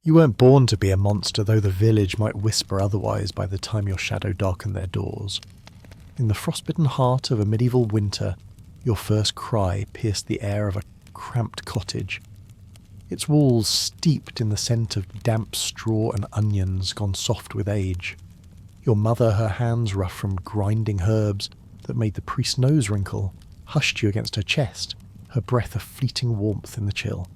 You weren't born to be a monster, though the village might whisper otherwise by the time your shadow darkened their doors. In the frostbitten heart of a medieval winter, your first cry pierced the air of a cramped cottage. Its walls steeped in the scent of damp straw and onions gone soft with age. Your mother, her hands rough from grinding herbs that made the priest's nose wrinkle, hushed you against her chest, her breath a fleeting warmth in the chill.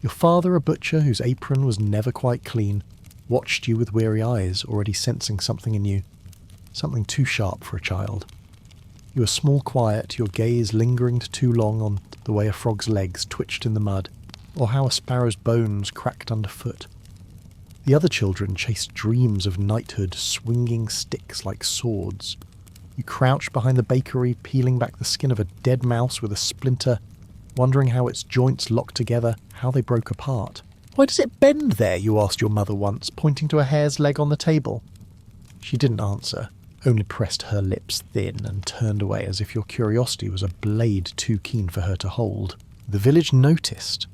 Your father, a butcher whose apron was never quite clean, watched you with weary eyes, already sensing something in you, something too sharp for a child. You were small quiet, your gaze lingering too long on the way a frog's legs twitched in the mud, or how a sparrow's bones cracked underfoot. The other children chased dreams of knighthood, swinging sticks like swords. You crouched behind the bakery, peeling back the skin of a dead mouse with a splinter, wondering how its joints locked together, how they broke apart. "Why does it bend there?" you asked your mother once, pointing to a hare's leg on the table. She didn't answer, only pressed her lips thin and turned away as if your curiosity was a blade too keen for her to hold. The village noticed,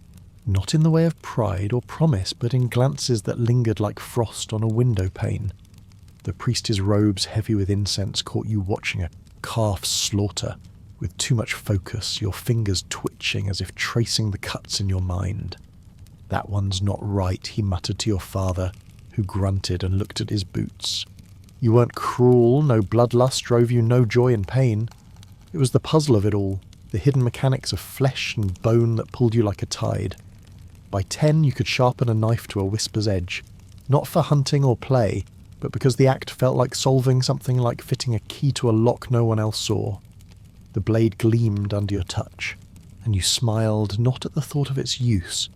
not in the way of pride or promise, but in glances that lingered like frost on a window pane. The priest's robes heavy with incense caught you watching a calf slaughter, with too much focus, your fingers twitching as if tracing the cuts in your mind. "That one's not right," he muttered to your father, who grunted and looked at his boots. You weren't cruel, no bloodlust drove you, no joy in pain. It was the puzzle of it all, the hidden mechanics of flesh and bone that pulled you like a tide. By 10 you could sharpen a knife to a whisper's edge, not for hunting or play, but because the act felt like solving something, like fitting a key to a lock no one else saw. The blade gleamed under your touch, and you smiled not at the thought of its use,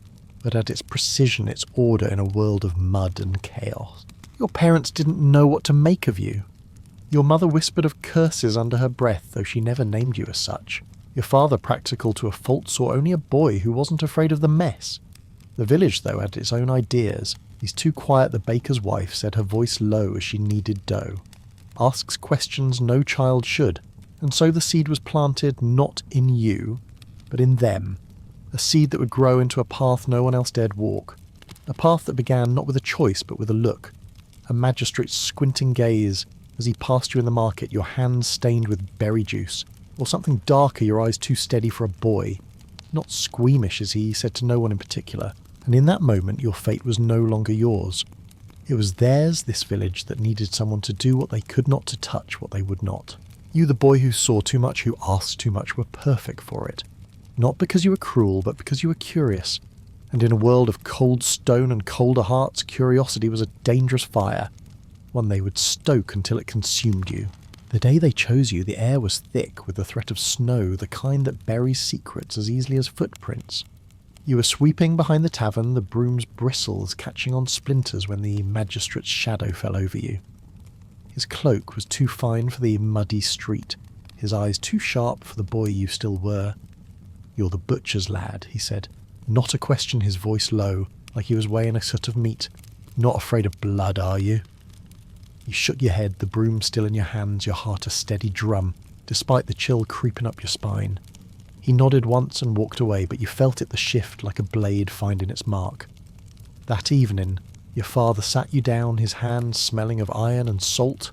but at its precision, its order in a world of mud and chaos. Your parents didn't know what to make of you. Your mother whispered of curses under her breath, though she never named you as such. Your father practical to a fault, saw only a boy who wasn't afraid of the mess. The village, though, had its own ideas. He's too quiet, the baker's wife said, her voice low as she kneaded dough. Asks questions no child should, and so the seed was planted not in you, but in them. A seed that would grow into a path no one else dared walk. A path that began not with a choice, but with a look. A magistrate's squinting gaze as he passed you in the market, your hands stained with berry juice, or something darker, your eyes too steady for a boy. Not squeamish as he said to no one in particular, and in that moment your fate was no longer yours. It was theirs, this village, that needed someone to do what they could not, to touch what they would not. You, the boy who saw too much, who asked too much, were perfect for it. Not because you were cruel, but because you were curious. And in a world of cold stone and colder hearts, curiosity was a dangerous fire, one they would stoke until it consumed you. The day they chose you, the air was thick with the threat of snow, the kind that buries secrets as easily as footprints. You were sweeping behind the tavern, the broom's bristles catching on splinters when the magistrate's shadow fell over you. His cloak was too fine for the muddy street, his eyes too sharp for the boy you still were. "You're the butcher's lad," he said, not a question, his voice low, like he was weighing a sort of meat. "Not afraid of blood, are you?" You shook your head, the broom still in your hands, your heart a steady drum, despite the chill creeping up your spine. He nodded once and walked away, but you felt it the shift like a blade finding its mark. That evening, your father sat you down, his hands smelling of iron and salt.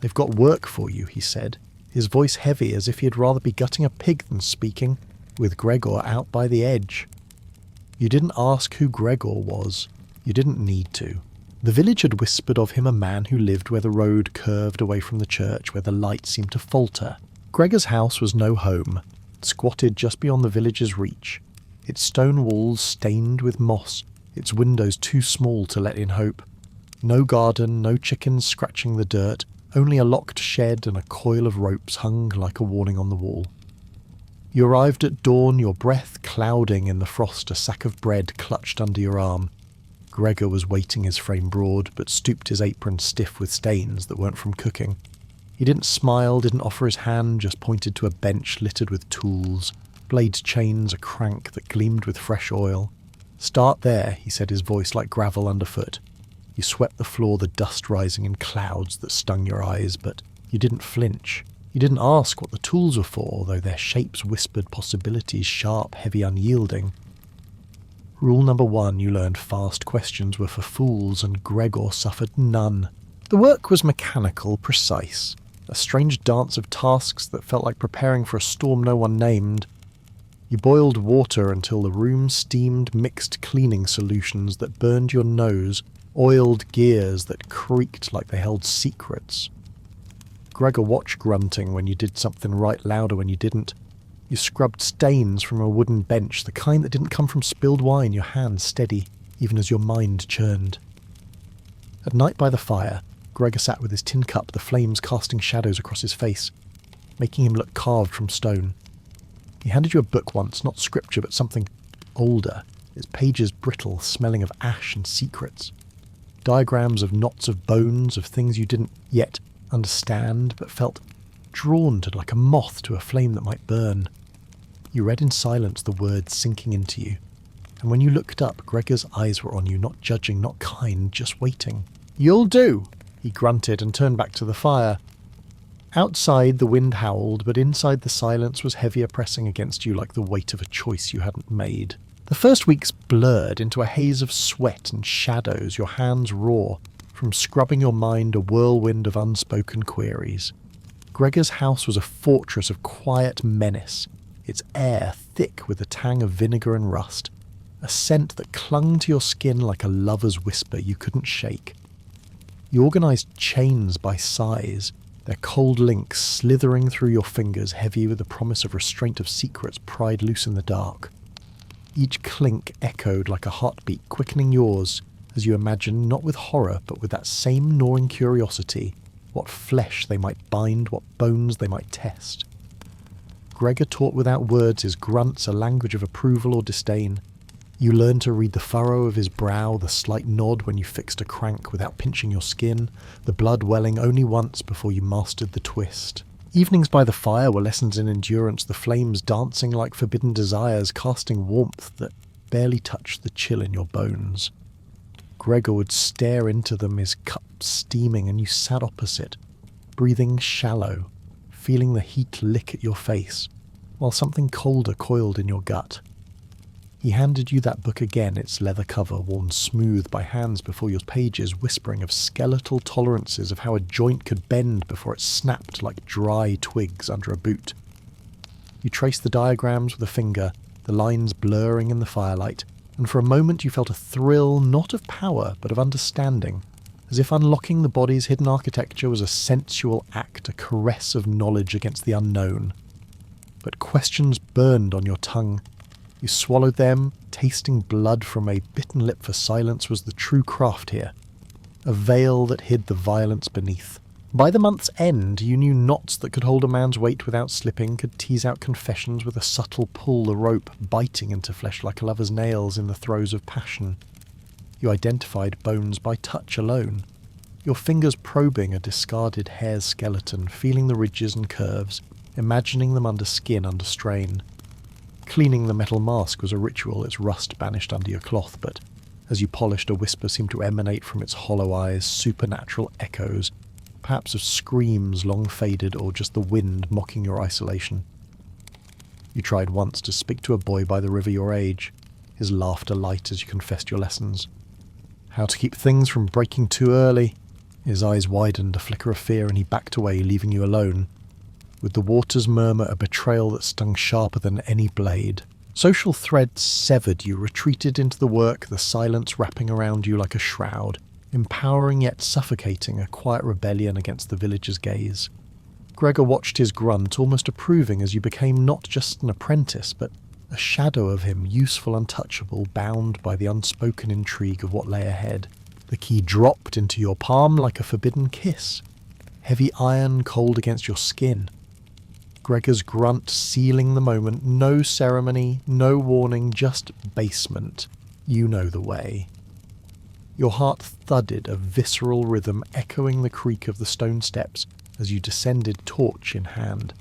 "They've got work for you," he said, his voice heavy as if he'd rather be gutting a pig than speaking, with Gregor out by the edge. You didn't ask who Gregor was. You didn't need to. The village had whispered of him a man who lived where the road curved away from the church, where the light seemed to falter. Gregor's house was no home, squatted just beyond the village's reach, its stone walls stained with moss, its windows too small to let in hope. No garden, no chickens scratching the dirt, only a locked shed and a coil of ropes hung like a warning on the wall. You arrived at dawn, your breath clouding in the frost, a sack of bread clutched under your arm. Gregor was weighting his frame broad, but stooped his apron stiff with stains that weren't from cooking. He didn't smile, didn't offer his hand, just pointed to a bench littered with tools, blade chains, a crank that gleamed with fresh oil. "Start there," he said, his voice like gravel underfoot. You swept the floor, the dust rising in clouds that stung your eyes, but you didn't flinch. You didn't ask what the tools were for, though their shapes whispered possibilities, sharp, heavy, unyielding. Rule number 1 you learned fast: questions were for fools, and Gregor suffered none. The work was mechanical, precise, a strange dance of tasks that felt like preparing for a storm no one named. You boiled water until the room steamed mixed cleaning solutions that burned your nose, oiled gears that creaked like they held secrets. Gregor watched grunting when you did something right, louder when you didn't. You scrubbed stains from a wooden bench, the kind that didn't come from spilled wine, your hands steady, even as your mind churned. At night by the fire, Gregor sat with his tin cup, the flames casting shadows across his face, making him look carved from stone. He handed you a book once, not scripture, but something older, its pages brittle, smelling of ash and secrets. Diagrams of knots of bones, of things you didn't yet understand, but felt drawn to like a moth to a flame that might burn. You read in silence, the words sinking into you, and when you looked up, Gregor's eyes were on you, not judging, not kind, just waiting. "You'll do," he grunted and turned back to the fire. Outside the wind howled, but inside the silence was heavier, pressing against you like the weight of a choice you hadn't made. The first weeks blurred into a haze of sweat and shadows, your hands raw, from scrubbing your mind a whirlwind of unspoken queries. Gregor's house was a fortress of quiet menace, its air thick with a tang of vinegar and rust, a scent that clung to your skin like a lover's whisper you couldn't shake. You organised chains by size, their cold links slithering through your fingers, heavy with the promise of restraint of secrets pried loose in the dark. Each clink echoed like a heartbeat, quickening yours, as you imagined, not with horror, but with that same gnawing curiosity, what flesh they might bind, what bones they might test. Gregor taught without words, his grunts a language of approval or disdain. You learned to read the furrow of his brow, the slight nod when you fixed a crank without pinching your skin, the blood welling only once before you mastered the twist. Evenings by the fire were lessons in endurance, the flames dancing like forbidden desires, casting warmth that barely touched the chill in your bones. Gregor would stare into them, his cup steaming, and you sat opposite, breathing shallow, feeling the heat lick at your face, while something colder coiled in your gut. He handed you that book again, its leather cover worn smooth by hands before your pages, whispering of skeletal tolerances of how a joint could bend before it snapped like dry twigs under a boot. You traced the diagrams with a finger, the lines blurring in the firelight, and for a moment you felt a thrill not of power but of understanding, as if unlocking the body's hidden architecture was a sensual act, a caress of knowledge against the unknown. But questions burned on your tongue. You swallowed them, tasting blood from a bitten lip, for silence was the true craft here, a veil that hid the violence beneath. By the month's end, you knew knots that could hold a man's weight without slipping, could tease out confessions with a subtle pull, the rope biting into flesh like a lover's nails in the throes of passion. You identified bones by touch alone, your fingers probing a discarded hare's skeleton, feeling the ridges and curves, imagining them under skin under strain. Cleaning the metal mask was a ritual, its rust banished under your cloth, but as you polished, a whisper seemed to emanate from its hollow eyes, supernatural echoes, perhaps of screams long faded or just the wind mocking your isolation. You tried once to speak to a boy by the river your age, his laughter light as you confessed your lessons. How to keep things from breaking too early. His eyes widened, a flicker of fear, and he backed away, leaving you alone, with the water's murmur a betrayal that stung sharper than any blade. Social threads severed, you retreated into the work, the silence wrapping around you like a shroud, empowering yet suffocating, a quiet rebellion against the village's gaze. Gregor watched his grunt, almost approving, as you became not just an apprentice, but a shadow of him, useful, untouchable, bound by the unspoken intrigue of what lay ahead. The key dropped into your palm like a forbidden kiss, heavy iron cold against your skin. Gregor's grunt sealing the moment, no ceremony, no warning, just basement. You know the way. Your heart thudded, a visceral rhythm echoing the creak of the stone steps as you descended, torch in hand,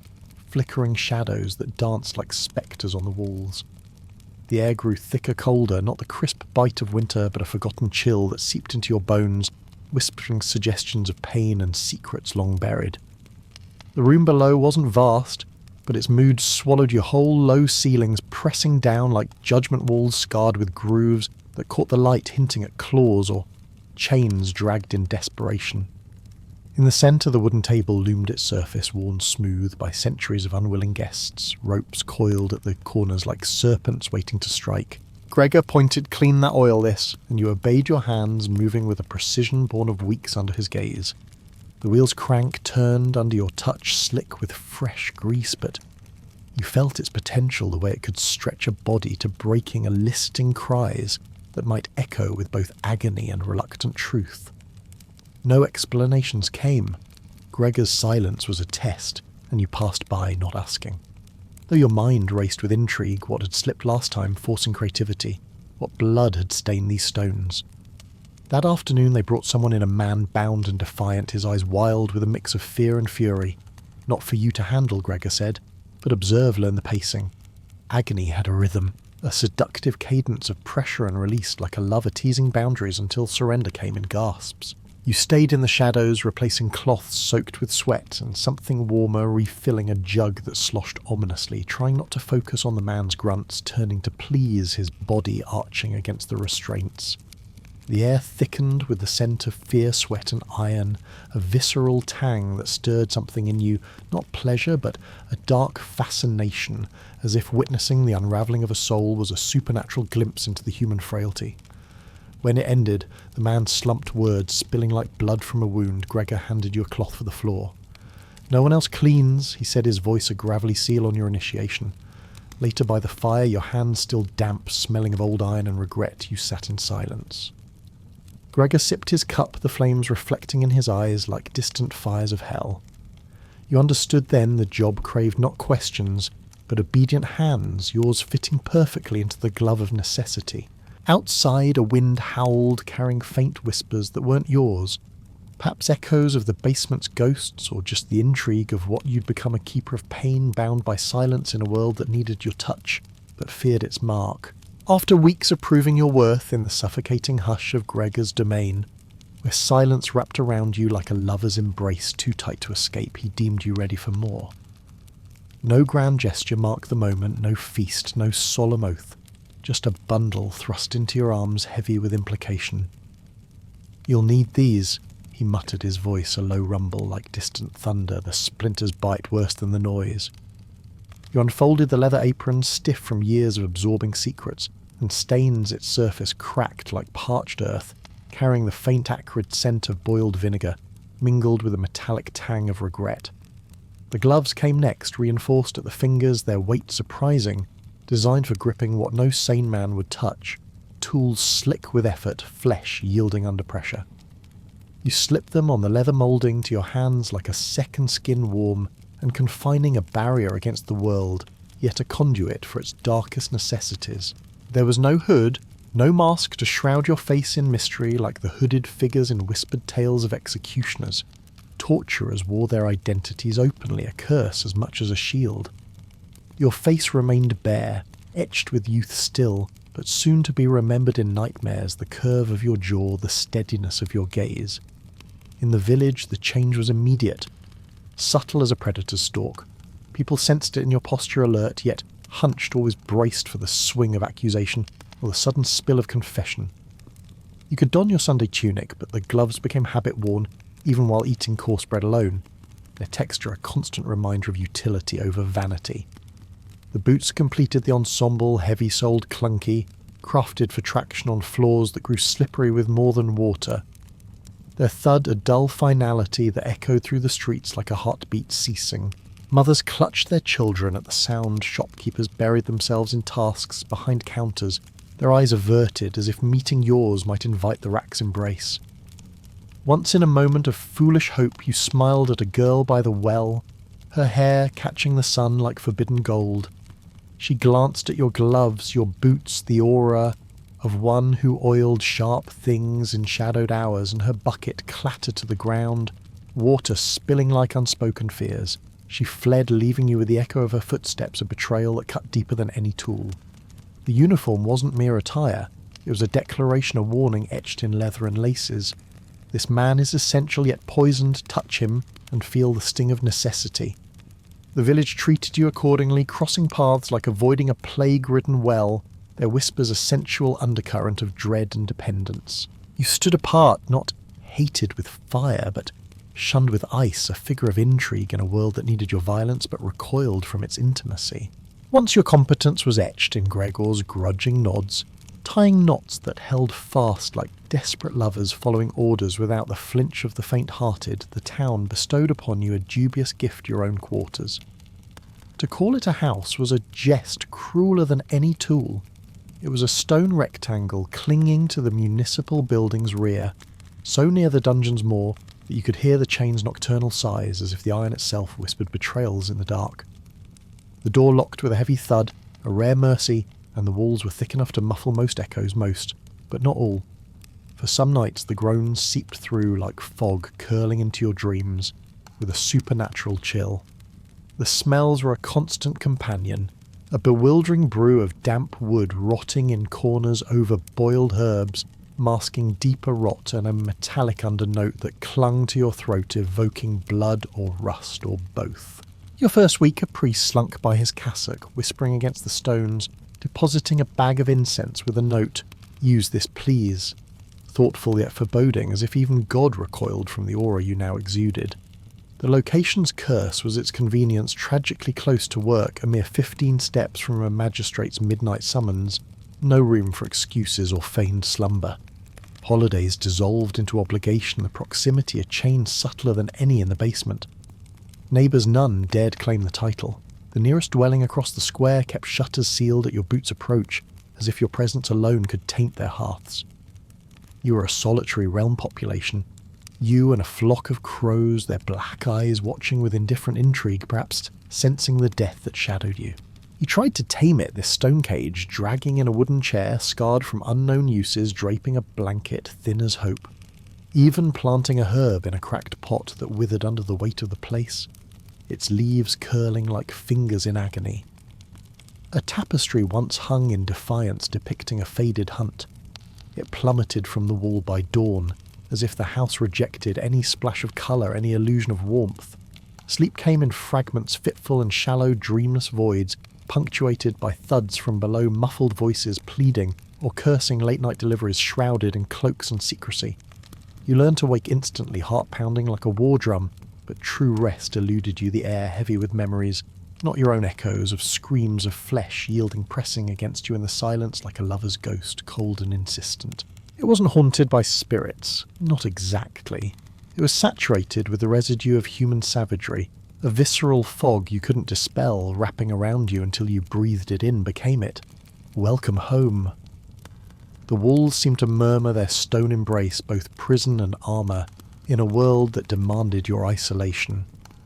flickering shadows that danced like spectres on the walls. The air grew thicker, colder, not the crisp bite of winter, but a forgotten chill that seeped into your bones, whispering suggestions of pain and secrets long buried. The room below wasn't vast, but its mood swallowed your whole low ceilings, pressing down like judgment walls scarred with grooves that caught the light hinting at claws or chains dragged in desperation. In the centre, the wooden table loomed its surface, worn smooth by centuries of unwilling guests, ropes coiled at the corners like serpents waiting to strike. Gregor pointed, "Clean that oil, this," and you obeyed your hands, moving with a precision born of weeks under his gaze. The wheel's crank turned under your touch, slick with fresh grease, but you felt its potential, the way it could stretch a body to breaking, eliciting cries that might echo with both agony and reluctant truth. No explanations came. Gregor's silence was a test, and you passed by, not asking. Though your mind raced with intrigue, what had slipped last time, forcing creativity, what blood had stained these stones. That afternoon they brought someone in, a man bound and defiant, his eyes wild with a mix of fear and fury. Not for you to handle, Gregor said, but observe, learn the pacing. Agony had a rhythm, a seductive cadence of pressure and release, like a lover teasing boundaries until surrender came in gasps. You stayed in the shadows, replacing cloths soaked with sweat and something warmer refilling a jug that sloshed ominously, trying not to focus on the man's grunts, turning to please, his body arching against the restraints. The air thickened with the scent of fear, sweat and iron, a visceral tang that stirred something in you, not pleasure but a dark fascination, as if witnessing the unravelling of a soul was a supernatural glimpse into the human frailty. When it ended, the man slumped, words spilling like blood from a wound. Gregor handed you a cloth for the floor. "No one else cleans," he said, his voice a gravelly seal on your initiation. Later by the fire, your hands still damp, smelling of old iron and regret, you sat in silence. Gregor sipped his cup, the flames reflecting in his eyes like distant fires of hell. You understood then the job craved not questions, but obedient hands, yours fitting perfectly into the glove of necessity. Outside, a wind howled, carrying faint whispers that weren't yours, perhaps echoes of the basement's ghosts, or just the intrigue of what you'd become, a keeper of pain bound by silence in a world that needed your touch, but feared its mark. After weeks of proving your worth in the suffocating hush of Gregor's domain, where silence wrapped around you like a lover's embrace too tight to escape, he deemed you ready for more. No grand gesture marked the moment, no feast, no solemn oath. Just a bundle thrust into your arms, heavy with implication. "You'll need these," he muttered, his voice a low rumble like distant thunder, the splinters bite worse than the noise. You unfolded the leather apron, stiff from years of absorbing secrets, and stains its surface cracked like parched earth, carrying the faint acrid scent of boiled vinegar, mingled with a metallic tang of regret. The gloves came next, reinforced at the fingers, their weight surprising, designed for gripping what no sane man would touch, tools slick with effort, flesh yielding under pressure. You slipped them on the leather moulding to your hands like a second skin warm and confining, a barrier against the world, yet a conduit for its darkest necessities. There was no hood, no mask to shroud your face in mystery like the hooded figures in whispered tales of executioners. Torturers wore their identities openly, a curse as much as a shield. Your face remained bare, etched with youth still, but soon to be remembered in nightmares, the curve of your jaw, the steadiness of your gaze. In the village, the change was immediate, subtle as a predator's stalk. People sensed it in your posture, alert, yet hunched, always braced for the swing of accusation or the sudden spill of confession. You could don your Sunday tunic, but the gloves became habit-worn, even while eating coarse bread alone, their texture a constant reminder of utility over vanity. The boots completed the ensemble, heavy-soled, clunky, crafted for traction on floors that grew slippery with more than water. Their thud a dull finality that echoed through the streets like a heartbeat ceasing. Mothers clutched their children at the sound, shopkeepers buried themselves in tasks behind counters, their eyes averted as if meeting yours might invite the rack's embrace. Once in a moment of foolish hope you smiled at a girl by the well, her hair catching the sun like forbidden gold. She glanced at your gloves, your boots, the aura of one who oiled sharp things in shadowed hours, and her bucket clattered to the ground, water spilling like unspoken fears. She fled, leaving you with the echo of her footsteps, a betrayal that cut deeper than any tool. The uniform wasn't mere attire, it was a declaration, a warning etched in leather and laces. This man is essential yet poisoned, touch him, and feel the sting of necessity. The village treated you accordingly, crossing paths like avoiding a plague-ridden well, their whispers a sensual undercurrent of dread and dependence. You stood apart, not hated with fire, but shunned with ice, a figure of intrigue in a world that needed your violence but recoiled from its intimacy. Once your competence was etched in Gregor's grudging nods, tying knots that held fast like desperate lovers following orders without the flinch of the faint-hearted, the town bestowed upon you a dubious gift, your own quarters. To call it a house was a jest crueler than any tool. It was a stone rectangle clinging to the municipal building's rear, so near the dungeon's maw that you could hear the chain's nocturnal sighs as if the iron itself whispered betrayals in the dark. The door locked with a heavy thud, a rare mercy, and the walls were thick enough to muffle most echoes, but not all. For some nights the groans seeped through like fog curling into your dreams, with a supernatural chill. The smells were a constant companion, a bewildering brew of damp wood rotting in corners over boiled herbs, masking deeper rot and a metallic undernote that clung to your throat, evoking blood or rust or both. Your first week a priest slunk by his cassock, whispering against the stones, depositing a bag of incense with a note, "Use this, please," thoughtful yet foreboding, as if even God recoiled from the aura you now exuded. The location's curse was its convenience tragically close to work, a mere 15 steps from a magistrate's midnight summons, no room for excuses or feigned slumber. Holidays dissolved into obligation, the proximity a chain subtler than any in the basement. Neighbours none dared claim the title. The nearest dwelling across the square kept shutters sealed at your boot's approach, as if your presence alone could taint their hearths. You were a solitary realm population, you and a flock of crows, their black eyes watching with indifferent intrigue, perhaps sensing the death that shadowed you. You tried to tame it, this stone cage, dragging in a wooden chair, scarred from unknown uses, draping a blanket thin as hope, even planting a herb in a cracked pot that withered under the weight of the place, its leaves curling like fingers in agony. A tapestry once hung in defiance depicting a faded hunt. It plummeted from the wall by dawn, as if the house rejected any splash of colour, any illusion of warmth. Sleep came in fragments, fitful and shallow, dreamless voids, punctuated by thuds from below, muffled voices pleading or cursing late-night deliveries shrouded in cloaks and secrecy. You learned to wake instantly, heart pounding like a war drum, but true rest eluded you, the air heavy with memories, not your own echoes of screams of flesh yielding pressing against you in the silence like a lover's ghost, cold and insistent. It wasn't haunted by spirits, not exactly. It was saturated with the residue of human savagery, a visceral fog you couldn't dispel, wrapping around you until you breathed it in, became it. Welcome home. The walls seemed to murmur their stone embrace, both prison and armour, in a world that demanded your isolation.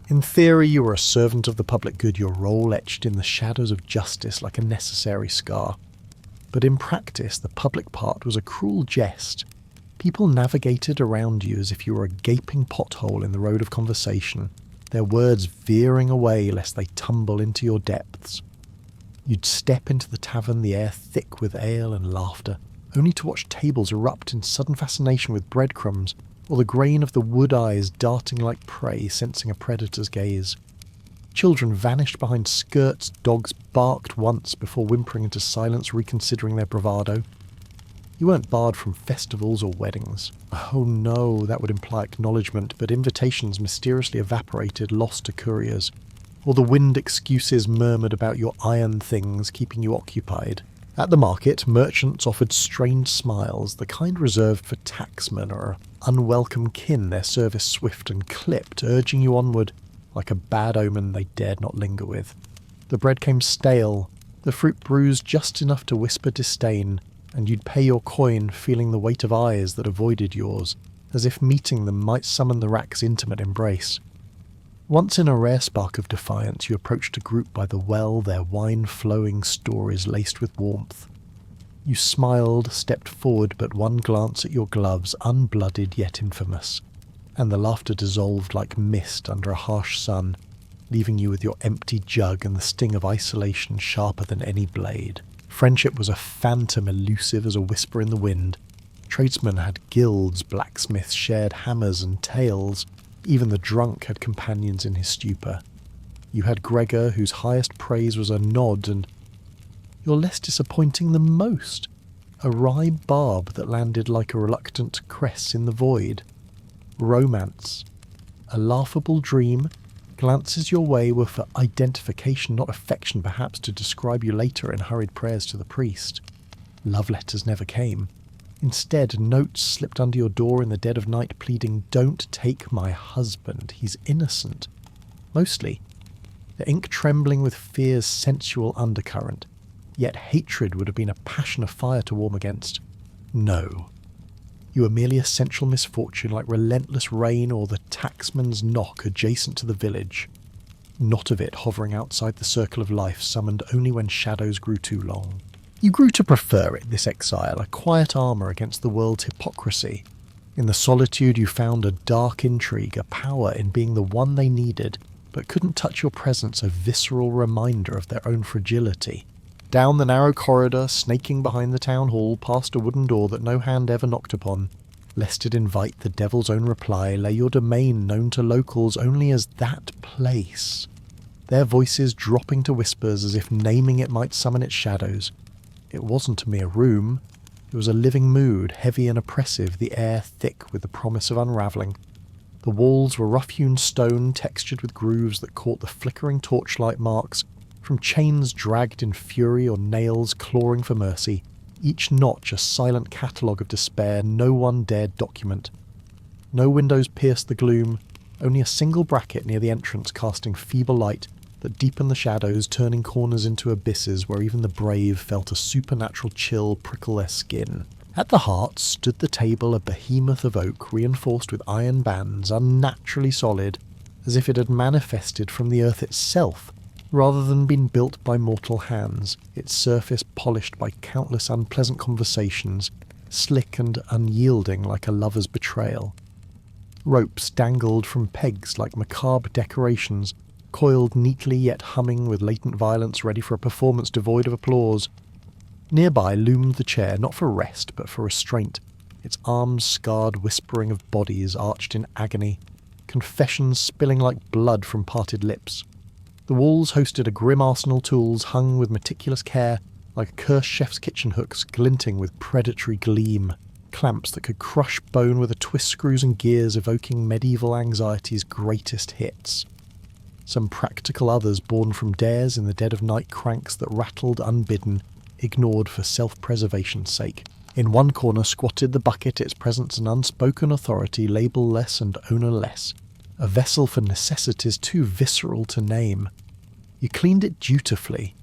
In theory, you were a servant of the public good, your role etched in the shadows of justice like a necessary scar. But in practice, the public part was a cruel jest. People navigated around you as if you were a gaping pothole in the road of conversation, their words veering away lest they tumble into your depths. You'd step into the tavern, the air thick with ale and laughter, only to watch tables erupt in sudden fascination with breadcrumbs, or the grain of the wood eyes darting like prey, sensing a predator's gaze. Children vanished behind skirts, dogs barked once before whimpering into silence, reconsidering their bravado. You weren't barred from festivals or weddings. Oh no, that would imply acknowledgement, but invitations mysteriously evaporated, lost to couriers. Or the wind excuses murmured about your iron things keeping you occupied. At the market, merchants offered strange smiles, the kind reserved for tacksmen or unwelcome kin, their service swift and clipped, urging you onward, like a bad omen they dared not linger with. The bread came stale, the fruit bruised just enough to whisper disdain, and you'd pay your coin feeling the weight of eyes that avoided yours, as if meeting them might summon the rack's intimate embrace. Once in a rare spark of defiance, you approached a group by the well, their wine-flowing stories laced with warmth. You smiled, stepped forward, but one glance at your gloves, unblooded yet infamous, and the laughter dissolved like mist under a harsh sun, leaving you with your empty jug and the sting of isolation sharper than any blade. Friendship was a phantom elusive as a whisper in the wind. Tradesmen had guilds, blacksmiths shared hammers and tales. Even the drunk had companions in his stupor. You had Gregor, whose highest praise was a nod, and you're less disappointing than most. A wry barb that landed like a reluctant caress in the void. Romance. A laughable dream. Glances your way were for identification, not affection, perhaps to describe you later in hurried prayers to the priest. Love letters never came. Instead, notes slipped under your door in the dead of night pleading, "Don't take my husband, he's innocent." Mostly, the ink trembling with fear's sensual undercurrent, yet hatred would have been a passion of fire to warm against. No. You were merely essential misfortune like relentless rain or the tacksman's knock adjacent to the village. Not of it hovering outside the circle of life summoned only when shadows grew too long. You grew to prefer it, this exile, a quiet armour against the world's hypocrisy. In the solitude you found a dark intrigue, a power in being the one they needed, but couldn't touch your presence, a visceral reminder of their own fragility. Down the narrow corridor, snaking behind the town hall, past a wooden door that no hand ever knocked upon, lest it invite the devil's own reply, lay your domain known to locals only as that place. Their voices dropping to whispers as if naming it might summon its shadows. It wasn't a mere room. It was a living mood, heavy and oppressive, the air thick with the promise of unravelling. The walls were rough-hewn stone, textured with grooves that caught the flickering torchlight marks from chains dragged in fury or nails clawing for mercy, each notch a silent catalogue of despair no one dared document. No windows pierced the gloom, only a single bracket near the entrance casting feeble light that deepened the shadows, turning corners into abysses where even the brave felt a supernatural chill prickle their skin. At the heart stood the table, a behemoth of oak reinforced with iron bands, unnaturally solid, as if it had manifested from the earth itself, rather than been built by mortal hands, its surface polished by countless unpleasant conversations, slick and unyielding like a lover's betrayal. Ropes dangled from pegs like macabre decorations, coiled neatly yet humming with latent violence ready for a performance devoid of applause. Nearby loomed the chair, not for rest but for restraint, its arms scarred whispering of bodies arched in agony, confessions spilling like blood from parted lips. The walls hosted a grim arsenal tools hung with meticulous care, like a cursed chef's kitchen hooks glinting with predatory gleam, clamps that could crush bone with a twist screws and gears evoking medieval anxiety's greatest hits. Some practical others born from dares in the dead of night cranks that rattled unbidden, ignored for self-preservation's sake. In one corner squatted the bucket, its presence an unspoken authority, label-less and ownerless. A vessel for necessities too visceral to name. You cleaned it dutifully,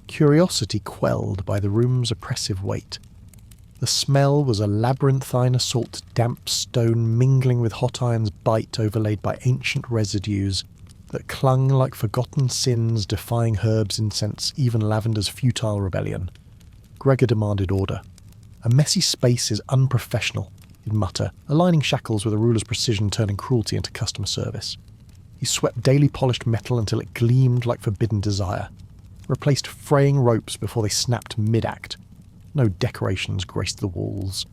curiosity quelled by the room's oppressive weight. The smell was a labyrinthine assault, damp stone mingling with hot iron's bite overlaid by ancient residues that clung like forgotten sins, defying herbs' incense, even lavender's futile rebellion. Gregor demanded order. A messy space is unprofessional, he'd mutter, aligning shackles with a ruler's precision, turning cruelty into customer service. He swept daily polished metal until it gleamed like forbidden desire, replaced fraying ropes before they snapped mid-act. No decorations graced the walls.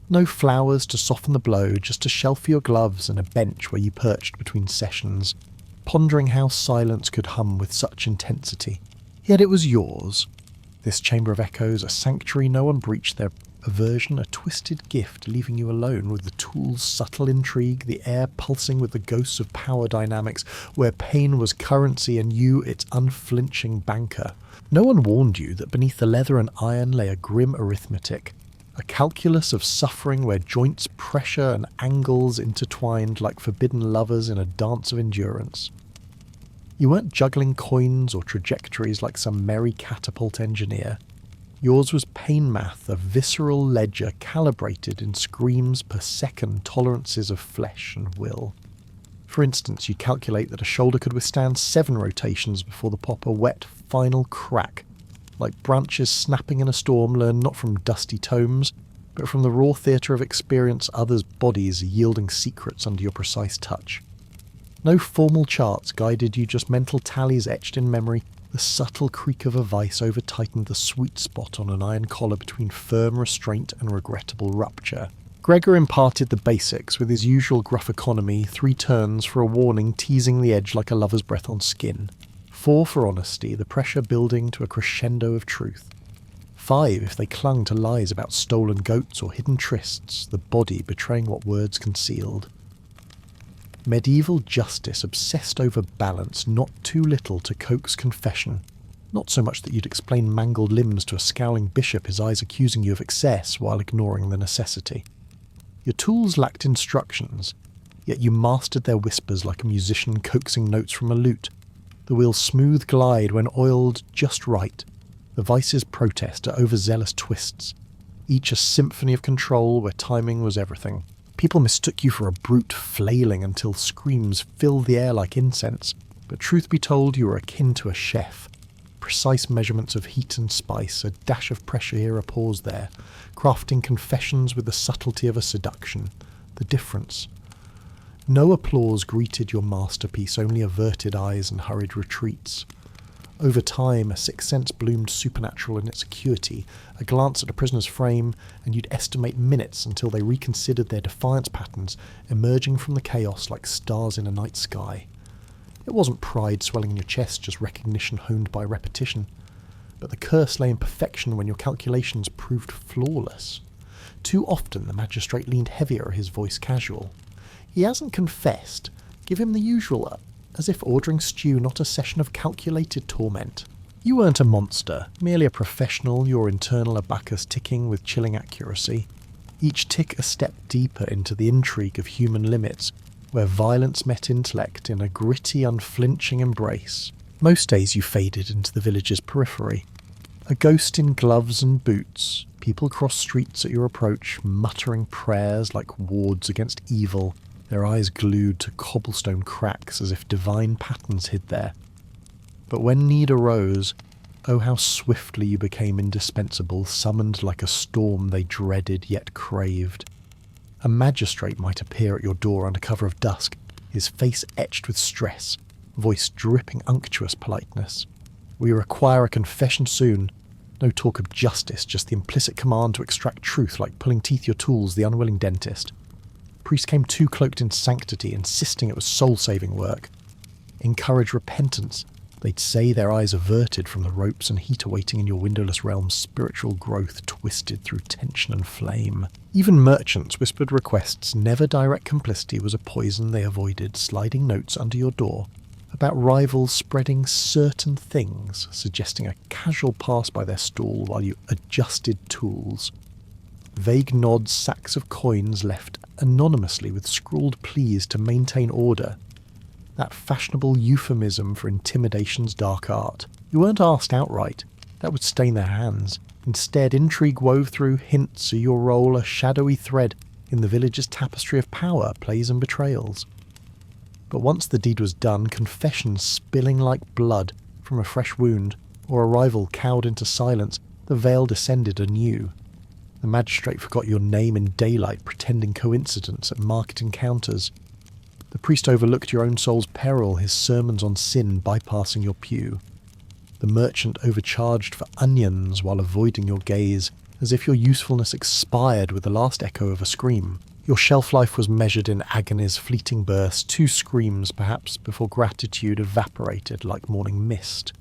No flowers to soften the blow, just a shelf for your gloves and a bench where you perched between sessions, pondering how silence could hum with such intensity. Yet it was yours. This chamber of echoes, a sanctuary no one breached their aversion, a twisted gift leaving you alone with the tool's subtle intrigue, the air pulsing with the ghosts of power dynamics, where pain was currency and you its unflinching banker. No one warned you that beneath the leather and iron lay a grim arithmetic, a calculus of suffering where joints, pressure and angles intertwined like forbidden lovers in a dance of endurance. You weren't juggling coins or trajectories like some merry catapult engineer. Yours was pain math, a visceral ledger calibrated in screams per second tolerances of flesh and will. For instance, you calculate that a shoulder could withstand 7 rotations before the pop a wet final crack, like branches snapping in a storm learned not from dusty tomes, but from the raw theatre of experience, others' bodies yielding secrets under your precise touch. No formal charts guided you, just mental tallies etched in memory. The subtle creak of a vice over-tightened the sweet spot on an iron collar between firm restraint and regrettable rupture. Gregor imparted the basics with his usual gruff economy, 3 turns for a warning teasing the edge like a lover's breath on skin. 4 for honesty, the pressure building to a crescendo of truth. 5 if they clung to lies about stolen goats or hidden trysts, the body betraying what words concealed. Medieval justice obsessed over balance, not too little to coax confession. Not so much that you'd explain mangled limbs to a scowling bishop, his eyes accusing you of excess while ignoring the necessity. Your tools lacked instructions, yet you mastered their whispers like a musician coaxing notes from a lute. The wheel's smooth glide when oiled just right. The vice's protest at overzealous twists. Each a symphony of control where timing was everything. People mistook you for a brute flailing until screams filled the air like incense, but truth be told, you were akin to a chef. Precise measurements of heat and spice, a dash of pressure here, a pause there, crafting confessions with the subtlety of a seduction. The difference. No applause greeted your masterpiece, only averted eyes and hurried retreats. Over time, a sixth sense bloomed supernatural in its acuity, a glance at a prisoner's frame, and you'd estimate minutes until they reconsidered their defiance patterns, emerging from the chaos like stars in a night sky. It wasn't pride swelling in your chest, just recognition honed by repetition. But the curse lay in perfection when your calculations proved flawless. Too often the magistrate leaned heavier, his voice casual. He hasn't confessed. Give him the usual, as if ordering stew, not a session of calculated torment. You weren't a monster, merely a professional, your internal abacus ticking with chilling accuracy. Each tick a step deeper into the intrigue of human limits, where violence met intellect in a gritty, unflinching embrace. Most days you faded into the village's periphery. A ghost in gloves and boots, people cross streets at your approach, muttering prayers like wards against evil, their eyes glued to cobblestone cracks as if divine patterns hid there. But when need arose, oh how swiftly you became indispensable, summoned like a storm they dreaded yet craved. A magistrate might appear at your door under cover of dusk, his face etched with stress, voice dripping unctuous politeness. We require a confession soon. No talk of justice, just the implicit command to extract truth like pulling teeth your tools, the unwilling dentist. Priest came too cloaked in sanctity, insisting it was soul-saving work. Encourage repentance. They'd say, their eyes averted from the ropes and heat awaiting in your windowless realm's spiritual growth twisted through tension and flame. Even merchants whispered requests, never direct complicity was a poison they avoided, sliding notes under your door about rivals spreading certain things, suggesting a casual pass by their stall while you adjusted tools. Vague nods, sacks of coins left anonymously with scrawled pleas to maintain order. That fashionable euphemism for intimidation's dark art. You weren't asked outright. That would stain their hands. Instead, intrigue wove through hints of your role, a shadowy thread in the village's tapestry of power, plays and betrayals. But once the deed was done, confessions spilling like blood from a fresh wound, or a rival cowed into silence, the veil descended anew. The magistrate forgot your name in daylight, pretending coincidence at market encounters. The priest overlooked your own soul's peril, his sermons on sin bypassing your pew. The merchant overcharged for onions while avoiding your gaze, as if your usefulness expired with the last echo of a scream. Your shelf life was measured in agony's fleeting bursts, 2 screams perhaps, before gratitude evaporated like morning mist.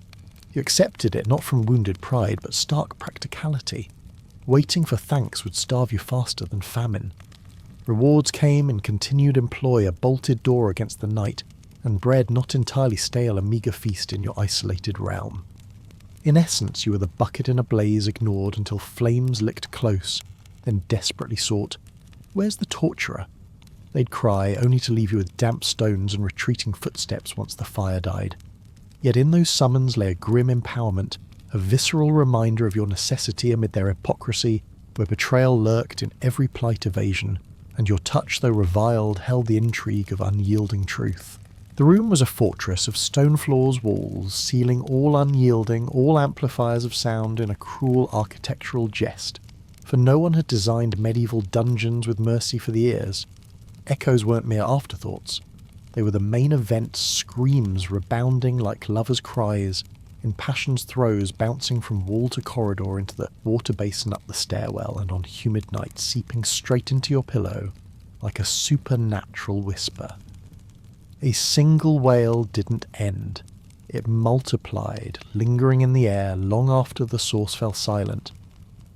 You accepted it not from wounded pride, but stark practicality. Waiting for thanks would starve you faster than famine. Rewards came in continued employ, a bolted door against the night, and bread not entirely stale, a meagre feast in your isolated realm. In essence, you were the bucket in a blaze ignored until flames licked close, then desperately sought, "Where's the torturer?" They'd cry, only to leave you with damp stones and retreating footsteps once the fire died. Yet in those summons lay a grim empowerment, a visceral reminder of your necessity amid their hypocrisy, where betrayal lurked in every plight evasion, and your touch, though reviled, held the intrigue of unyielding truth. The room was a fortress of stone floors, walls, ceiling all unyielding, all amplifiers of sound in a cruel architectural jest, for no one had designed medieval dungeons with mercy for the ears. Echoes weren't mere afterthoughts. They were the main event, screams rebounding like lovers' cries, in passion's throes bouncing from wall to corridor into the water basin up the stairwell, and on humid nights seeping straight into your pillow like a supernatural whisper. A single wail didn't end. It multiplied, lingering in the air long after the source fell silent.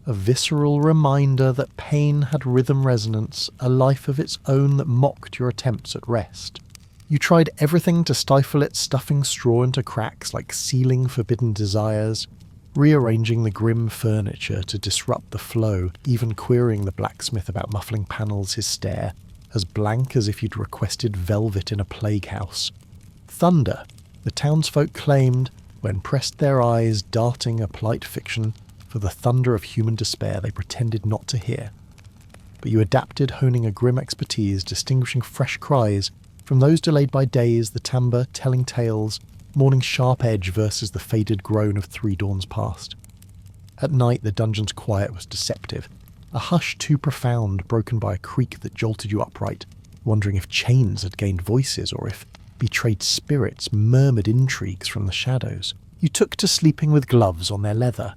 A visceral reminder that pain had rhythm resonance, a life of its own that mocked your attempts at rest. You tried everything to stifle it, stuffing straw into cracks like sealing forbidden desires, rearranging the grim furniture to disrupt the flow, even querying the blacksmith about muffling panels, his stare, as blank as if you'd requested velvet in a plague house. Thunder, the townsfolk claimed, when pressed their eyes darting a polite fiction for the thunder of human despair they pretended not to hear. But you adapted, honing a grim expertise, distinguishing fresh cries from those delayed by days, the timbre telling tales, mourning sharp edge versus the faded groan of 3 dawns past. At night the dungeon's quiet was deceptive, a hush too profound, broken by a creak that jolted you upright, wondering if chains had gained voices or if betrayed spirits murmured intrigues from the shadows. You took to sleeping with gloves on their leather,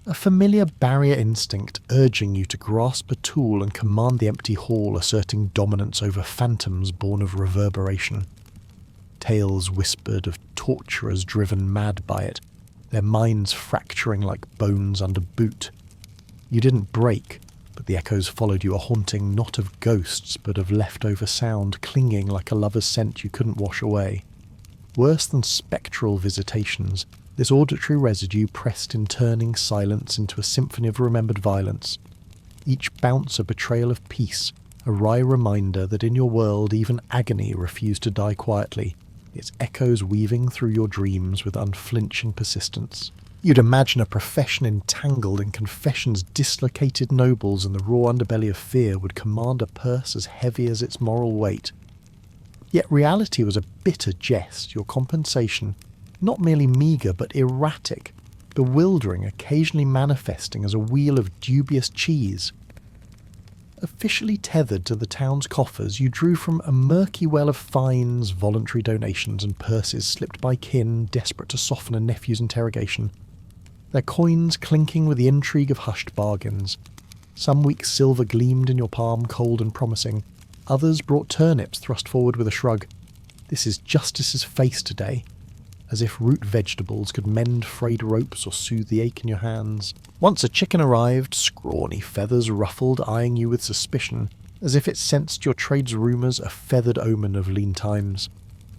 a familiar barrier instinct urging you to grasp a tool and command the empty hall, asserting dominance over phantoms born of reverberation. Tales whispered of torturers driven mad by it, their minds fracturing like bones under boot. You didn't break, but the echoes followed you, a haunting not of ghosts but of leftover sound, clinging like a lover's scent you couldn't wash away. Worse than spectral visitations, this auditory residue pressed in turning silence into a symphony of remembered violence. Each bounce a betrayal of peace, a wry reminder that in your world even agony refused to die quietly, its echoes weaving through your dreams with unflinching persistence. You'd imagine a profession entangled in confessions dislocated nobles, and the raw underbelly of fear would command a purse as heavy as its moral weight. Yet reality was a bitter jest, your compensation not merely meagre but erratic, bewildering, occasionally manifesting as a wheel of dubious cheese. Officially tethered to the town's coffers, you drew from a murky well of fines, voluntary donations and purses slipped by kin desperate to soften a nephew's interrogation, their coins clinking with the intrigue of hushed bargains. Some weak silver gleamed in your palm, cold and promising. Others brought turnips thrust forward with a shrug. This is justice's face today. As if root vegetables could mend frayed ropes or soothe the ache in your hands. Once a chicken arrived, scrawny feathers ruffled, eyeing you with suspicion, as if it sensed your trade's rumours, a feathered omen of lean times.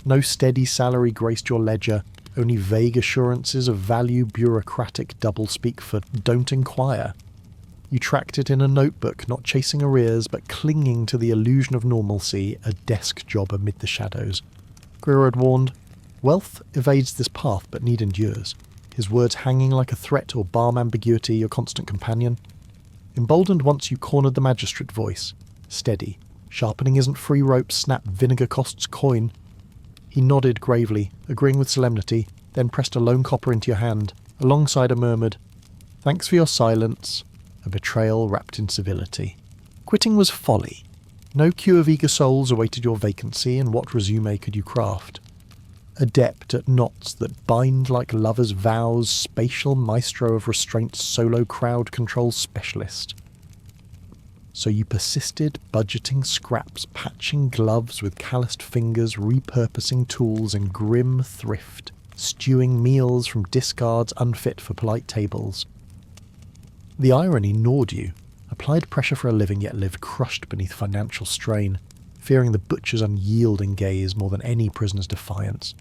No steady salary graced your ledger, only vague assurances of value, bureaucratic doublespeak for "don't inquire." You tracked it in a notebook, not chasing arrears, but clinging to the illusion of normalcy, a desk job amid the shadows. Greer had warned, "Wealth evades this path but need endures," his words hanging like a threat or balm ambiguity, your constant companion. Emboldened once, you cornered the magistrate voice. Steady. Sharpening isn't free rope, snap vinegar costs coin. He nodded gravely, agreeing with solemnity, then pressed a lone copper into your hand. Alongside a murmured, "Thanks for your silence," a betrayal wrapped in civility. Quitting was folly. No queue of eager souls awaited your vacancy, and what resume could you craft? Adept at knots that bind like lovers' vows, spatial maestro of restraint's solo crowd control specialist. So you persisted, budgeting scraps, patching gloves with calloused fingers, repurposing tools in grim thrift, stewing meals from discards unfit for polite tables. The irony gnawed you, applied pressure for a living yet lived crushed beneath financial strain, fearing the butcher's unyielding gaze more than any prisoner's defiance.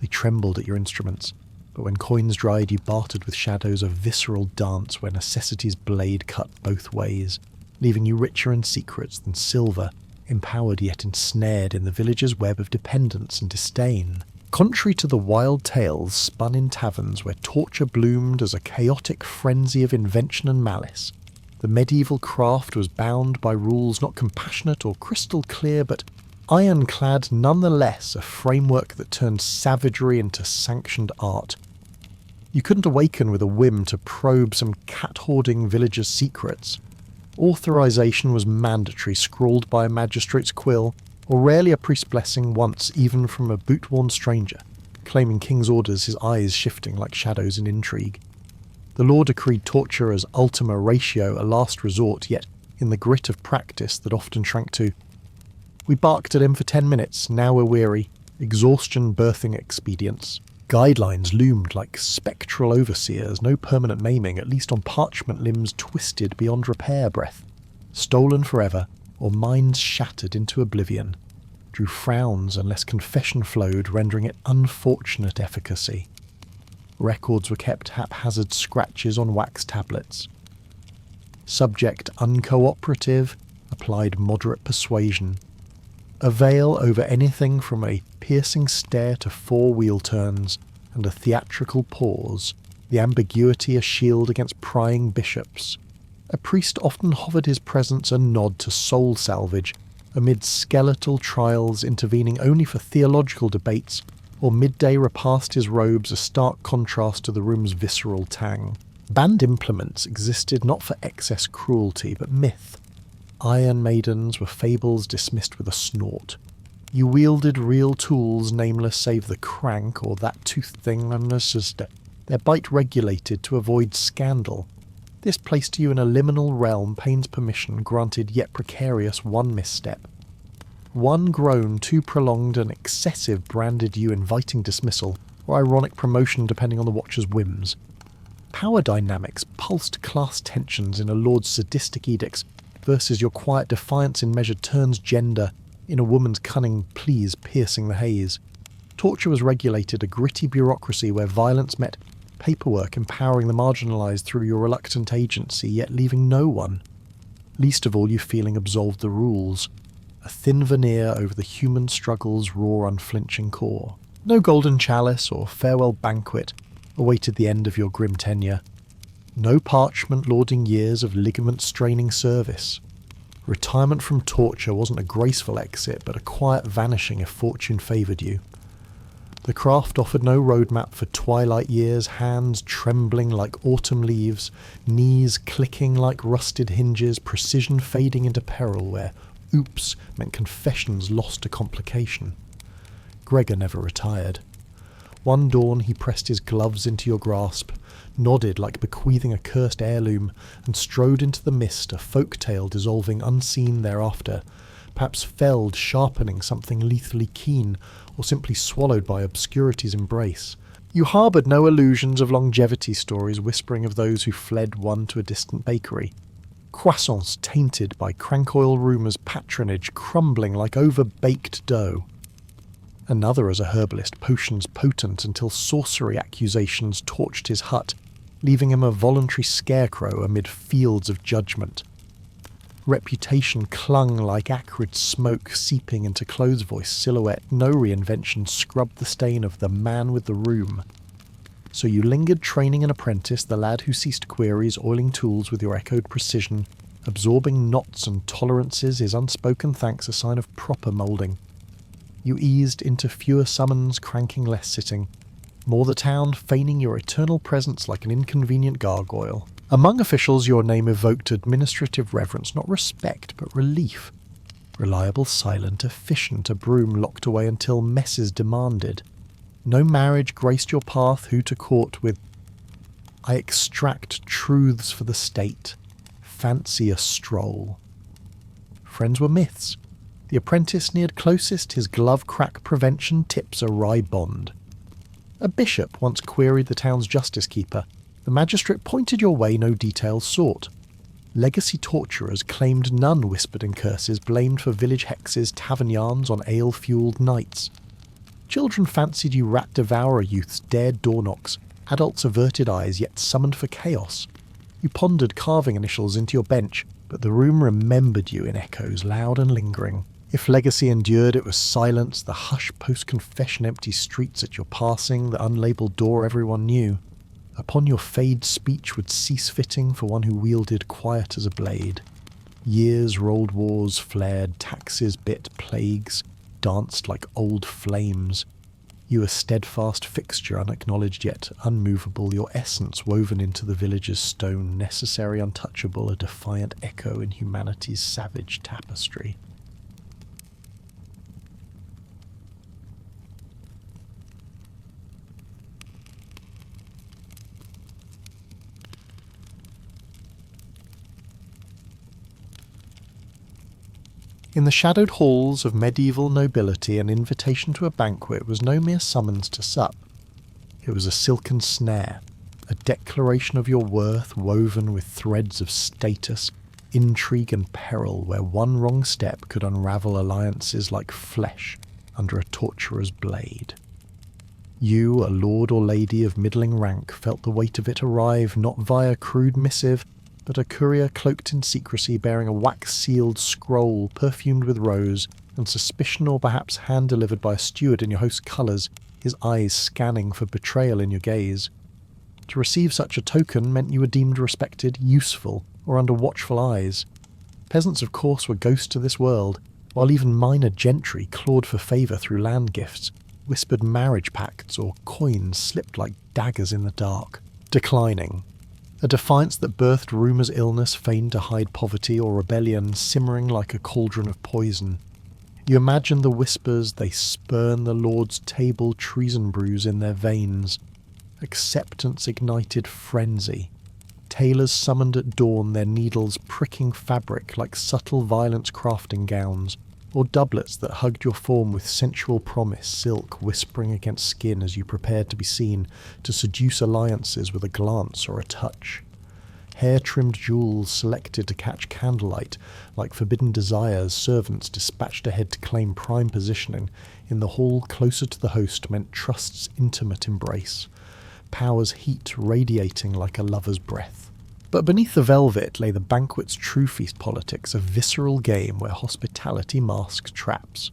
They trembled at your instruments, but when coins dried you bartered with shadows, a visceral dance where necessity's blade cut both ways, leaving you richer in secrets than silver, empowered yet ensnared in the village's web of dependence and disdain. Contrary to the wild tales spun in taverns where torture bloomed as a chaotic frenzy of invention and malice, the medieval craft was bound by rules not compassionate or crystal clear, but ironclad nonetheless, a framework that turned savagery into sanctioned art. You couldn't awaken with a whim to probe some cat-hoarding villager's secrets. Authorization was mandatory, scrawled by a magistrate's quill, or rarely a priest's blessing, once even from a boot-worn stranger, claiming king's orders, his eyes shifting like shadows in intrigue. The law decreed torture as ultima ratio, a last resort, yet in the grit of practice that often shrank to, "We barked at him for 10 minutes, now we're weary, exhaustion birthing expedients." Guidelines loomed like spectral overseers, no permanent maiming, at least on parchment limbs twisted beyond repair breath, stolen forever, or minds shattered into oblivion, drew frowns unless confession flowed, rendering it unfortunate efficacy. Records were kept haphazard scratches on wax tablets. Subject uncooperative, applied moderate persuasion. A veil over anything from a piercing stare to 4 wheel turns and a theatrical pause, the ambiguity a shield against prying bishops. A priest often hovered his presence a nod to soul salvage, amid skeletal trials intervening only for theological debates, or midday repast his robes a stark contrast to the room's visceral tang. Banned implements existed not for excess cruelty, but myth. Iron maidens were fables dismissed with a snort. You wielded real tools, nameless save the crank or that tooth thing on a sister. Their bite regulated to avoid scandal. This placed you in a liminal realm Payne's permission granted yet precarious one misstep. One groan too prolonged and excessive branded you inviting dismissal, or ironic promotion depending on the watcher's whims. Power dynamics pulsed class tensions in a lord's sadistic edicts versus your quiet defiance in measured turns gender in a woman's cunning pleas piercing the haze. Torture was regulated a gritty bureaucracy where violence met paperwork empowering the marginalised through your reluctant agency, yet leaving no one. Least of all you feeling absolved the rules. A thin veneer over the human struggle's raw unflinching core. No golden chalice or farewell banquet awaited the end of your grim tenure. No parchment-lauding years of ligament-straining service. Retirement from torture wasn't a graceful exit, but a quiet vanishing if fortune favoured you. The craft offered no roadmap for twilight years, hands trembling like autumn leaves, knees clicking like rusted hinges, precision fading into peril where oops meant confessions lost to complication. Gregor never retired. One dawn he pressed his gloves into your grasp, nodded like bequeathing a cursed heirloom, and strode into the mist, a folk tale dissolving unseen thereafter, perhaps felled, sharpening something lethally keen, or simply swallowed by obscurity's embrace. You harboured no illusions of longevity stories whispering of those who fled one to a distant bakery. Croissants tainted by crank oil rumour's patronage, crumbling like over-baked dough. Another as a herbalist, potions potent until sorcery accusations torched his hut, leaving him a voluntary scarecrow amid fields of judgment. Reputation clung like acrid smoke seeping into clothes voice silhouette. No reinvention scrubbed the stain of the man with the room. So you lingered training an apprentice, the lad who ceased queries, oiling tools with your echoed precision, absorbing knots and tolerances, his unspoken thanks a sign of proper moulding. You eased into fewer summons, cranking less sitting. More the town, feigning your eternal presence like an inconvenient gargoyle. Among officials your name evoked administrative reverence, not respect, but relief. Reliable, silent, efficient, a broom locked away until messes demanded. No marriage graced your path, who to court with I extract truths for the state. Fancy a stroll. Friends were myths. The apprentice neared closest, his glove crack prevention tips a wry bond. A bishop once queried the town's justice keeper. The magistrate pointed your way, no details sought. Legacy torturers claimed none whispered in curses, blamed for village hexes, tavern yarns on ale-fueled nights. Children fancied you rat-devourer youths dared door knocks, adults averted eyes yet summoned for chaos. You pondered carving initials into your bench, but the room remembered you in echoes loud and lingering. If legacy endured, it was silence, the hush post-confession empty streets at your passing, the unlabelled door everyone knew. Upon your fade speech would cease fitting for one who wielded quiet as a blade. Years rolled wars, flared, taxes bit, plagues, danced like old flames. You a steadfast fixture, unacknowledged yet unmovable, your essence woven into the village's stone, necessary, untouchable, a defiant echo in humanity's savage tapestry. In the shadowed halls of medieval nobility, an invitation to a banquet was no mere summons to sup. It was a silken snare, a declaration of your worth woven with threads of status, intrigue and peril, where one wrong step could unravel alliances like flesh under a torturer's blade. You, a lord or lady of middling rank, felt the weight of it arrive not via crude missive, but a courier cloaked in secrecy bearing a wax-sealed scroll perfumed with rose, and suspicion or perhaps hand-delivered by a steward in your host's colours, his eyes scanning for betrayal in your gaze. To receive such a token meant you were deemed respected, useful, or under watchful eyes. Peasants, of course, were ghosts to this world, while even minor gentry clawed for favour through land gifts, whispered marriage pacts, or coins slipped like daggers in the dark. Declining. A defiance that birthed rumour's illness feigned to hide poverty or rebellion simmering like a cauldron of poison. You imagine the whispers, they spurn the Lord's table treason brews in their veins. Acceptance ignited frenzy. Tailors summoned at dawn, their needles pricking fabric like subtle violence crafting gowns, or doublets that hugged your form with sensual promise, silk whispering against skin as you prepared to be seen, to seduce alliances with a glance or a touch. Hair-trimmed jewels selected to catch candlelight, like forbidden desires, servants dispatched ahead to claim prime positioning in the hall closer to the host meant trust's intimate embrace, power's heat radiating like a lover's breath. But beneath the velvet lay the banquet's true feast politics, a visceral game where hospitality masked traps.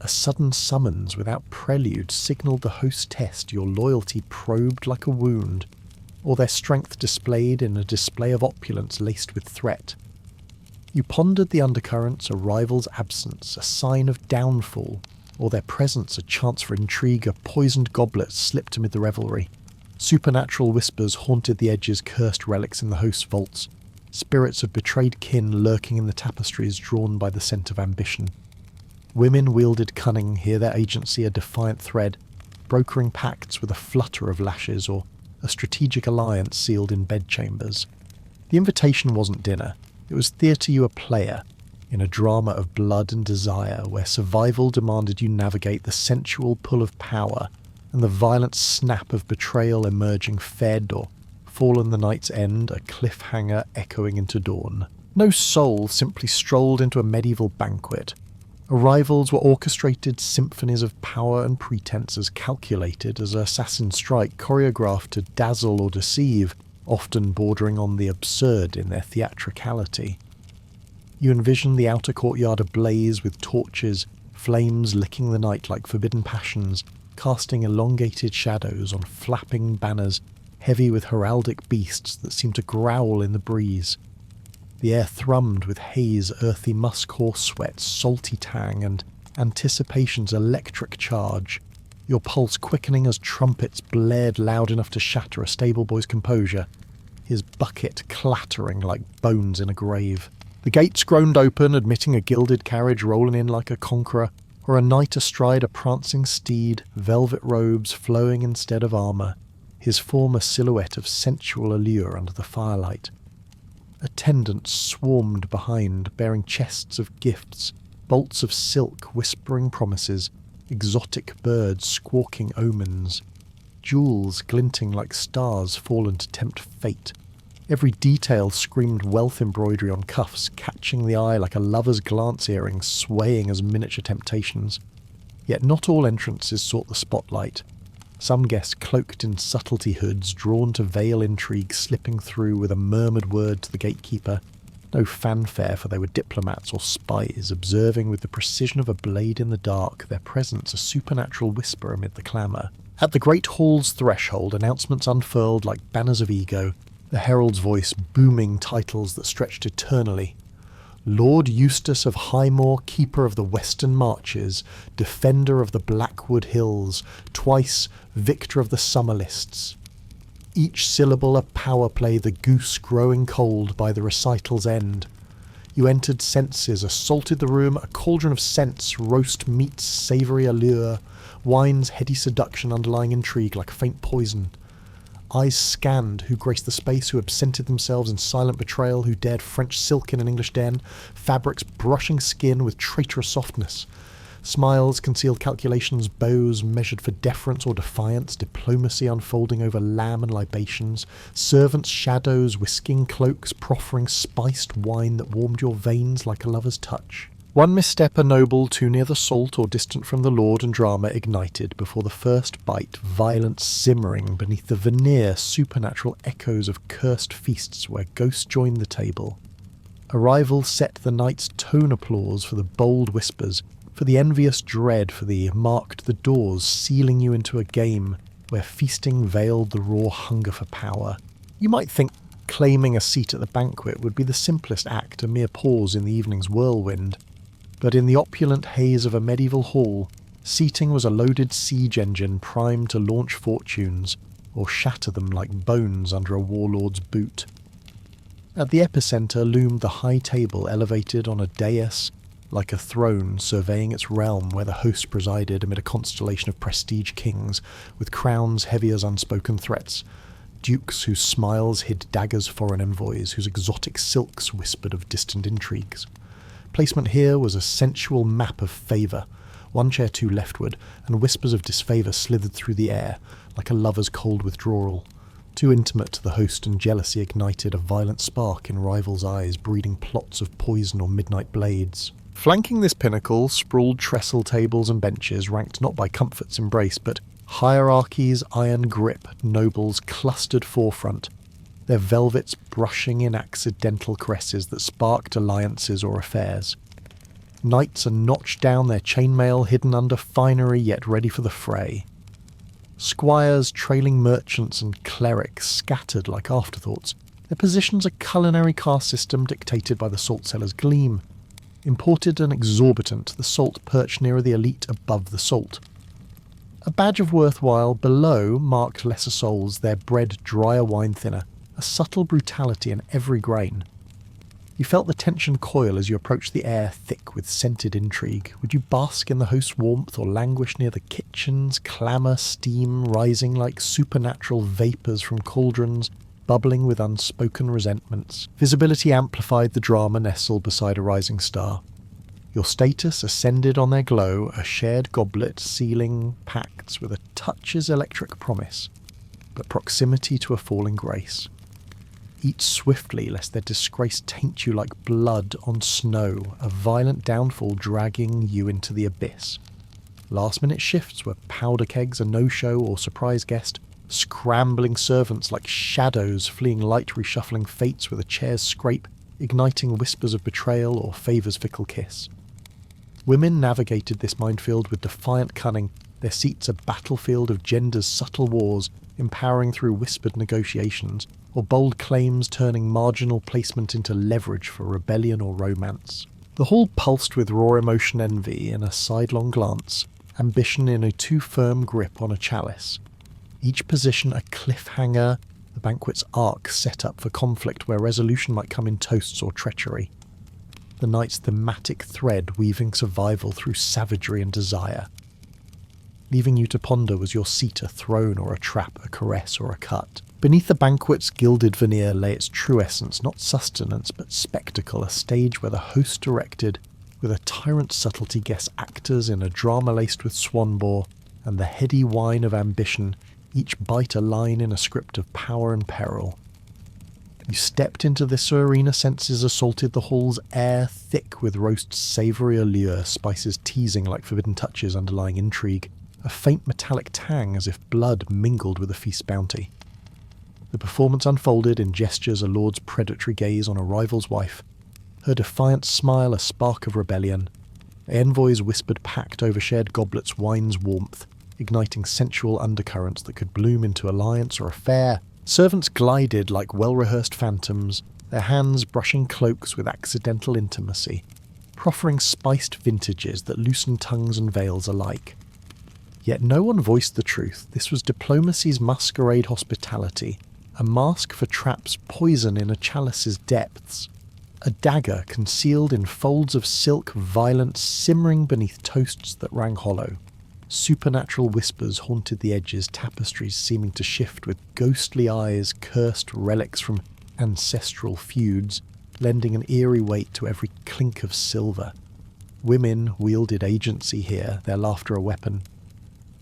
A sudden summons without prelude signalled the host's test, your loyalty probed like a wound, or their strength displayed in a display of opulence laced with threat. You pondered the undercurrents, a rival's absence, a sign of downfall, or their presence a chance for intrigue, a poisoned goblet slipped amid the revelry. Supernatural whispers haunted the edges, cursed relics in the host's vaults, spirits of betrayed kin lurking in the tapestries drawn by the scent of ambition. Women wielded cunning, here their agency a defiant thread, brokering pacts with a flutter of lashes or a strategic alliance sealed in bedchambers. The invitation wasn't dinner, it was theatre you a player, in a drama of blood and desire where survival demanded you navigate the sensual pull of power and the violent snap of betrayal emerging fed or fallen the night's end, a cliffhanger echoing into dawn. No soul simply strolled into a medieval banquet. Arrivals were orchestrated symphonies of power and pretense as calculated as Assassin's Strike, choreographed to dazzle or deceive, often bordering on the absurd in their theatricality. You envisioned the outer courtyard ablaze with torches, flames licking the night like forbidden passions, casting elongated shadows on flapping banners heavy with heraldic beasts that seemed to growl in the breeze. The air thrummed with haze, earthy musk horse sweat, salty tang, and anticipation's electric charge, your pulse quickening as trumpets blared loud enough to shatter a stable boy's composure, his bucket clattering like bones in a grave. The gates groaned open, admitting a gilded carriage rolling in like a conqueror, or a knight astride a prancing steed, velvet robes flowing instead of armour, his form a silhouette of sensual allure under the firelight. Attendants swarmed behind, bearing chests of gifts, bolts of silk whispering promises, exotic birds squawking omens, jewels glinting like stars fallen to tempt fate. Every detail screamed wealth embroidery on cuffs, catching the eye like a lover's glance earring swaying as miniature temptations. Yet not all entrances sought the spotlight. Some guests cloaked in subtlety hoods, drawn to veil intrigue, slipping through with a murmured word to the gatekeeper. No fanfare, for they were diplomats or spies, observing with the precision of a blade in the dark, their presence a supernatural whisper amid the clamour. At the great hall's threshold, announcements unfurled like banners of ego, the herald's voice booming titles that stretched eternally. Lord Eustace of Highmoor, Keeper of the Western Marches, Defender of the Blackwood Hills, twice Victor of the Summer Lists. Each syllable a power play, the goose growing cold by the recital's end. You entered senses, assaulted the room, a cauldron of scents, roast meats, savoury allure, wine's heady seduction underlying intrigue like faint poison. Eyes scanned who graced the space, who absented themselves in silent betrayal, who dared French silk in an English den, fabrics brushing skin with traitorous softness. Smiles, concealed calculations, bows measured for deference or defiance, diplomacy unfolding over lamb and libations, servants' shadows, whisking cloaks, proffering spiced wine that warmed your veins like a lover's touch. One misstep a noble too near the salt or distant from the lord and drama ignited before the first bite, violence simmering beneath the veneer supernatural echoes of cursed feasts where ghosts joined the table. Arrival set the night's tone applause for the bold whispers, for the envious dread, for the marked the doors, sealing you into a game where feasting veiled the raw hunger for power. You might think claiming a seat at the banquet would be the simplest act, a mere pause in the evening's whirlwind. But in the opulent haze of a medieval hall, seating was a loaded siege engine primed to launch fortunes, or shatter them like bones under a warlord's boot. At the epicentre loomed the high table elevated on a dais, like a throne surveying its realm where the host presided amid a constellation of prestige kings, with crowns heavy as unspoken threats, dukes whose smiles hid daggers foreign envoys, whose exotic silks whispered of distant intrigues. Placement here was a sensual map of favour, one chair too leftward, and whispers of disfavour slithered through the air, like a lover's cold withdrawal. Too intimate to the host, and jealousy ignited a violent spark in rivals' eyes, breeding plots of poison or midnight blades. Flanking this pinnacle sprawled trestle tables and benches, ranked not by comfort's embrace, but hierarchy's iron grip nobles clustered forefront, their velvets brushing in accidental caresses that sparked alliances or affairs. Knights are notched down their chainmail, hidden under finery yet ready for the fray. Squires, trailing merchants and clerics scattered like afterthoughts, their positions a culinary caste system dictated by the saltcellar's gleam. Imported and exorbitant, the salt perched nearer the elite above the salt. A badge of worthwhile below marked lesser souls, their bread drier wine thinner, a subtle brutality in every grain. You felt the tension coil as you approached the air thick with scented intrigue. Would you bask in the host's warmth or languish near the kitchens, clamour, steam rising like supernatural vapours from cauldrons, bubbling with unspoken resentments? Visibility amplified the drama nestled beside a rising star. Your status ascended on their glow, a shared goblet sealing pacts with a touch's electric promise, but proximity to a falling grace. Eat swiftly, lest their disgrace taint you like blood on snow, a violent downfall dragging you into the abyss. Last-minute shifts were powder kegs, a no-show or surprise guest, scrambling servants like shadows fleeing light reshuffling fates with a chair's scrape, igniting whispers of betrayal or favour's fickle kiss. Women navigated this minefield with defiant cunning, their seats a battlefield of gender's subtle wars, empowering through whispered negotiations, or bold claims turning marginal placement into leverage for rebellion or romance. The hall pulsed with raw emotion, envy in a sidelong glance, ambition in a too firm grip on a chalice. Each position a cliffhanger, the banquet's arc set up for conflict where resolution might come in toasts or treachery. The night's thematic thread weaving survival through savagery and desire. Leaving you to ponder, was your seat a throne or a trap, a caress or a cut? Beneath the banquet's gilded veneer lay its true essence, not sustenance but spectacle, a stage where the host directed, with a tyrant's subtlety guess actors in a drama laced with swanbore, and the heady wine of ambition, each bite a line in a script of power and peril. You stepped into this arena, senses assaulted the hall's air, thick with roast's savoury allure, spices teasing like forbidden touches underlying intrigue, a faint metallic tang as if blood mingled with the feast's bounty. The performance unfolded in gestures a lord's predatory gaze on a rival's wife, her defiant smile a spark of rebellion, envoys whispered pact over shared goblets wine's warmth, igniting sensual undercurrents that could bloom into alliance or affair. Servants glided like well-rehearsed phantoms, their hands brushing cloaks with accidental intimacy, proffering spiced vintages that loosened tongues and veils alike. Yet no one voiced the truth. This was diplomacy's masquerade hospitality, a mask for traps poison in a chalice's depths, a dagger concealed in folds of silk violence simmering beneath toasts that rang hollow. Supernatural whispers haunted the edges, tapestries seeming to shift with ghostly eyes, cursed relics from ancestral feuds, lending an eerie weight to every clink of silver. Women wielded agency here, their laughter a weapon.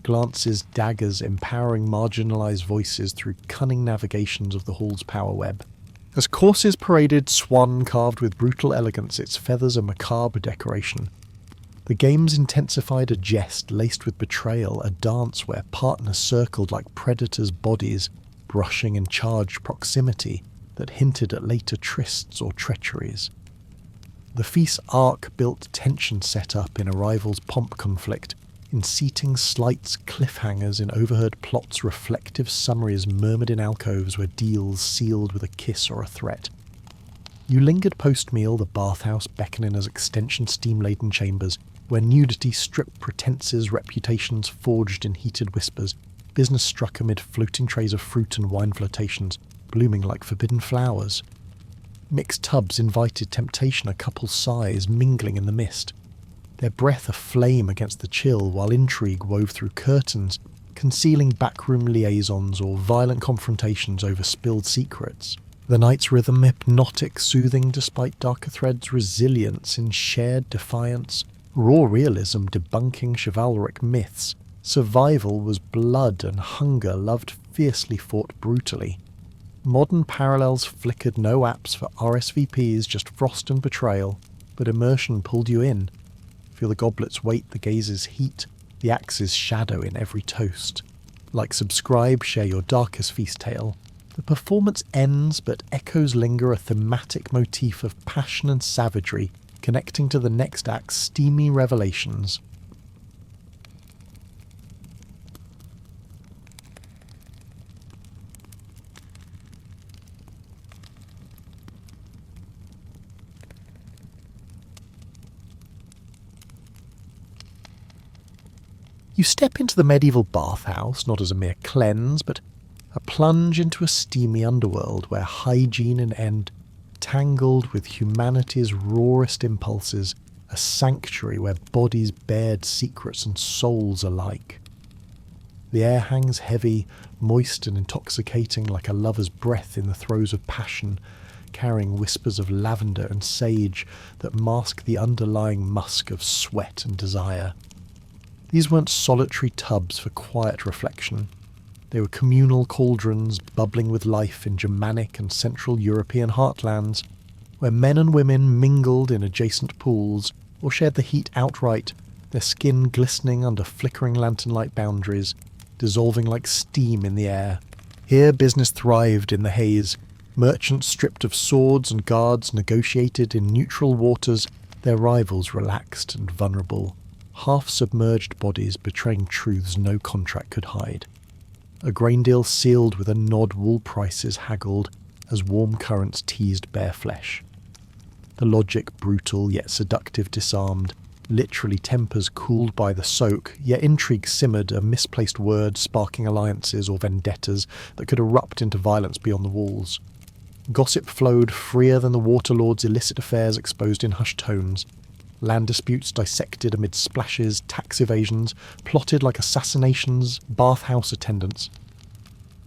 Glances, daggers, empowering marginalised voices through cunning navigations of the hall's power web. As courses paraded swan carved with brutal elegance, its feathers a macabre decoration. The games intensified a jest laced with betrayal, a dance where partners circled like predators' bodies, brushing in charged proximity that hinted at later trysts or treacheries. The feast's arc-built tension set up in a rival's pomp conflict, in seating slights, cliffhangers, in overheard plots, reflective summaries murmured in alcoves where deals sealed with a kiss or a threat. You lingered post-meal, the bathhouse beckoning as extension steam-laden chambers, where nudity stripped pretenses, reputations forged in heated whispers, business struck amid floating trays of fruit and wine flirtations, blooming like forbidden flowers. Mixed tubs invited temptation, a couple's sighs mingling in the mist, their breath aflame against the chill, while intrigue wove through curtains, concealing backroom liaisons or violent confrontations over spilled secrets. The night's rhythm hypnotic, soothing despite darker threads, resilience in shared defiance, raw realism debunking chivalric myths. Survival was blood and hunger loved fiercely, fought brutally. Modern parallels flickered, no apps for RSVPs, just frost and betrayal, but immersion pulled you in. Feel the goblet's weight, the gaze's heat, the axe's shadow in every toast. Like subscribe, share your darkest feast tale. The performance ends, but echoes linger, a thematic motif of passion and savagery, connecting to the next act's steamy revelations. You step into the medieval bathhouse, not as a mere cleanse, but a plunge into a steamy underworld where hygiene and end, tangled with humanity's rawest impulses, a sanctuary where bodies bared secrets and souls alike. The air hangs heavy, moist and intoxicating like a lover's breath in the throes of passion, carrying whispers of lavender and sage that mask the underlying musk of sweat and desire. These weren't solitary tubs for quiet reflection. They were communal cauldrons bubbling with life in Germanic and Central European heartlands, where men and women mingled in adjacent pools or shared the heat outright, their skin glistening under flickering lantern-light boundaries, dissolving like steam in the air. Here business thrived in the haze. Merchants stripped of swords and guards negotiated in neutral waters, their rivals relaxed and vulnerable. Half-submerged bodies betraying truths no contract could hide. A grain deal sealed with a nod, wool prices haggled as warm currents teased bare flesh. The logic brutal yet seductive disarmed, literally tempers cooled by the soak, yet intrigue simmered, a misplaced word sparking alliances or vendettas that could erupt into violence beyond the walls. Gossip flowed freer than the waterlord's illicit affairs exposed in hushed tones. Land disputes dissected amid splashes, tax evasions, plotted like assassinations, bathhouse attendants.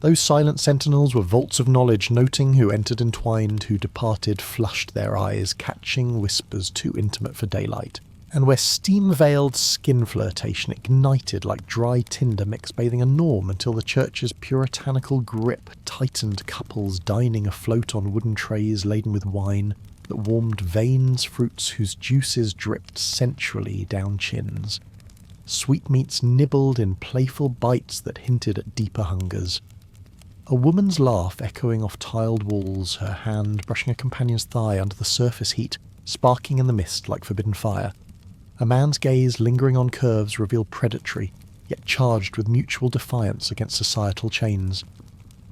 Those silent sentinels were vaults of knowledge, noting who entered entwined, who departed, flushed their eyes, catching whispers too intimate for daylight. And where steam-veiled skin flirtation ignited like dry tinder mix bathing a norm until the church's puritanical grip tightened couples dining afloat on wooden trays laden with wine that warmed veins, fruits whose juices dripped sensually down chins. Sweetmeats nibbled in playful bites that hinted at deeper hungers. A woman's laugh echoing off tiled walls, her hand brushing a companion's thigh under the surface heat, sparking in the mist like forbidden fire. A man's gaze lingering on curves revealed predatory, yet charged with mutual defiance against societal chains.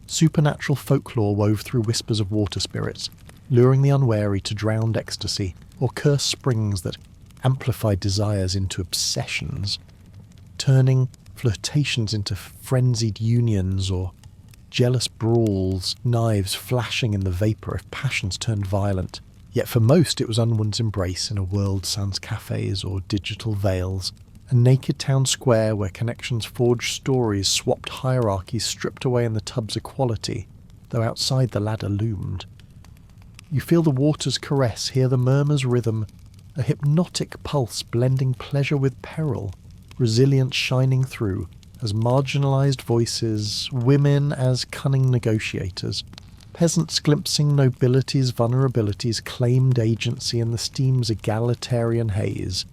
Supernatural folklore wove through whispers of water spirits, luring the unwary to drowned ecstasy, or cursed springs that amplified desires into obsessions, turning flirtations into frenzied unions or jealous brawls, knives flashing in the vapour if passions turned violent. Yet for most it was unwound's embrace in a world sans cafes or digital veils, a naked town square where connections forged stories, swapped hierarchies, stripped away in the tub's equality, though outside the ladder loomed. You feel the water's caress, hear the murmur's rhythm, a hypnotic pulse blending pleasure with peril, resilience shining through, as marginalised voices, women as cunning negotiators, peasants glimpsing nobility's vulnerabilities claimed agency in the steam's egalitarian haze,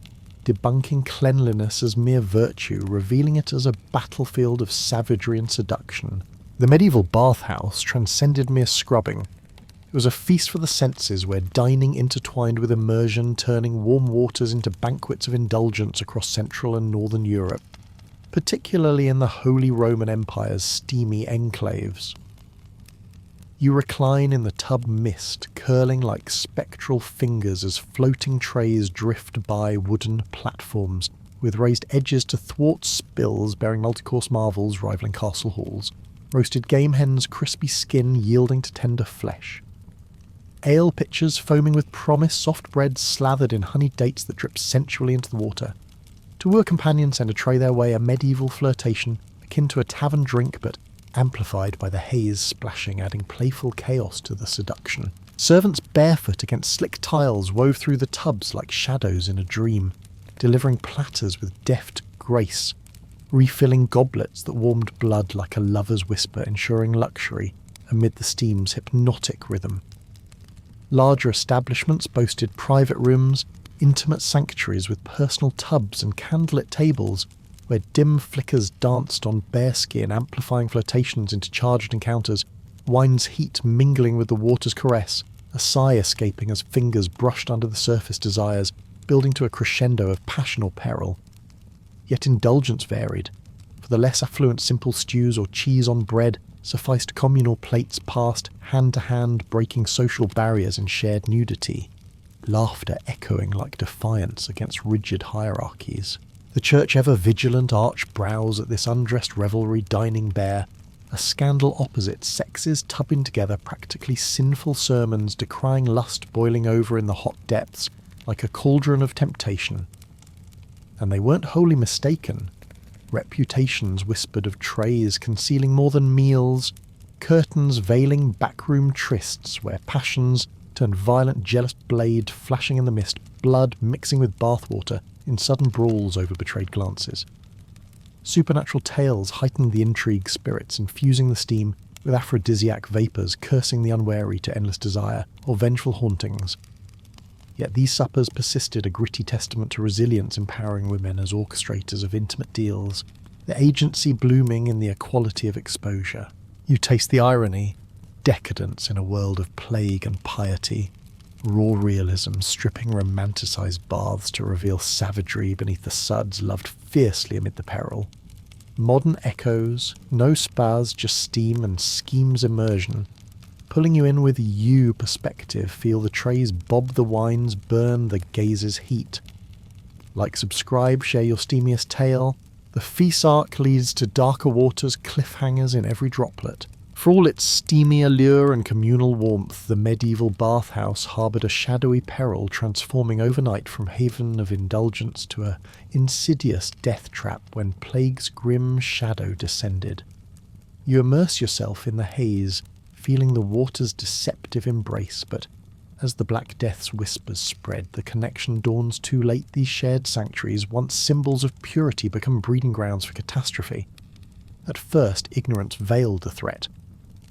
debunking cleanliness as mere virtue, revealing it as a battlefield of savagery and seduction. The medieval bathhouse transcended mere scrubbing. It was a feast for the senses where dining intertwined with immersion, turning warm waters into banquets of indulgence across Central and Northern Europe, particularly in the Holy Roman Empire's steamy enclaves. You recline in the tub mist, curling like spectral fingers as floating trays drift by wooden platforms, with raised edges to thwart spills bearing multi-course marvels rivaling castle halls, roasted game hens' crispy skin yielding to tender flesh. Ale pitchers foaming with promise, soft bread slathered in honeyed dates that drip sensually into the water. To woo a companion send a tray their way, a medieval flirtation, akin to a tavern drink but amplified by the haze splashing, adding playful chaos to the seduction. Servants barefoot against slick tiles wove through the tubs like shadows in a dream, delivering platters with deft grace, refilling goblets that warmed blood like a lover's whisper, ensuring luxury amid the steam's hypnotic rhythm. Larger establishments boasted private rooms, intimate sanctuaries with personal tubs and candlelit tables where dim flickers danced on bearskin, amplifying flirtations into charged encounters, wine's heat mingling with the water's caress, a sigh escaping as fingers brushed under the surface desires, building to a crescendo of passion or peril. Yet indulgence varied. For the less affluent simple stews or cheese on bread sufficed communal plates passed hand to hand, breaking social barriers in shared nudity, laughter echoing like defiance against rigid hierarchies. The church ever vigilant arched brows at this undressed revelry dining bare, a scandal opposite, sexes tubbing together practically sinful sermons decrying lust boiling over in the hot depths like a cauldron of temptation. And they weren't wholly mistaken. Reputations whispered of trays concealing more than meals, curtains veiling backroom trysts where passions turned violent jealous blade flashing in the mist, blood mixing with bathwater in sudden brawls over betrayed glances. Supernatural tales heightened the intrigue spirits, infusing the steam with aphrodisiac vapours, cursing the unwary to endless desire or vengeful hauntings. Yet these suppers persisted, a gritty testament to resilience, empowering women as orchestrators of intimate deals, their agency blooming in the equality of exposure. You taste the irony, decadence in a world of plague and piety, raw realism stripping romanticised baths to reveal savagery beneath the suds loved fiercely amid the peril. Modern echoes, no spas, just steam and scheme's immersion, pulling you in with you perspective, feel the trays bob the wines, burn the gazer's heat. Like, subscribe, share your steamiest tale. The feast arc leads to darker waters, cliffhangers in every droplet. For all its steamy allure and communal warmth, the medieval bathhouse harboured a shadowy peril, transforming overnight from haven of indulgence to a insidious death trap when plague's grim shadow descended. You immerse yourself in the haze, feeling the water's deceptive embrace, but as the Black Death's whispers spread, the connection dawns too late. These shared sanctuaries, once symbols of purity, become breeding grounds for catastrophe. At first, ignorance veiled the threat.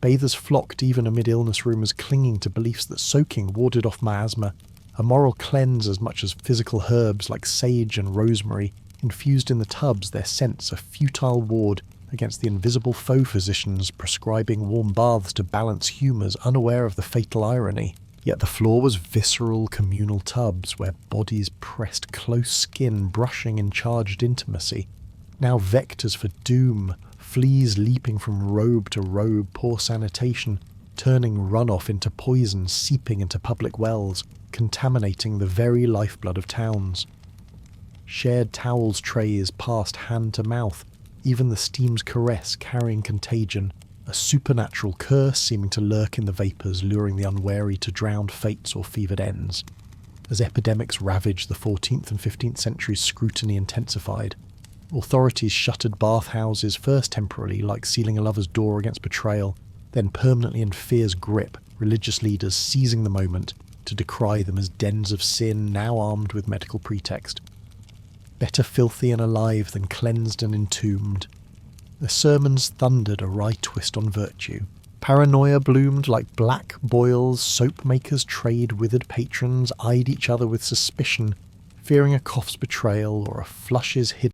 Bathers flocked even amid illness rumours, clinging to beliefs that soaking warded off miasma, a moral cleanse as much as physical herbs like sage and rosemary, infused in the tubs, their scents a futile ward against the invisible foe physicians prescribing warm baths to balance humours, unaware of the fatal irony. Yet the floor was visceral communal tubs where bodies pressed close skin, brushing in charged intimacy, now vectors for doom, fleas leaping from robe to robe, poor sanitation, turning runoff into poison, seeping into public wells, contaminating the very lifeblood of towns. Shared towels trays passed hand to mouth, even the steam's caress carrying contagion, a supernatural curse seeming to lurk in the vapours, luring the unwary to drowned fates or fevered ends. As epidemics ravaged the 14th and 15th centuries, scrutiny intensified. Authorities shuttered bathhouses, first temporarily, like sealing a lover's door against betrayal, then permanently in fear's grip, religious leaders seizing the moment, to decry them as dens of sin now armed with medical pretext. Better filthy and alive than cleansed and entombed. Their sermons thundered a wry twist on virtue. Paranoia bloomed like black boils, soap makers trade withered patrons eyed each other with suspicion, fearing a cough's betrayal or a flush's hidden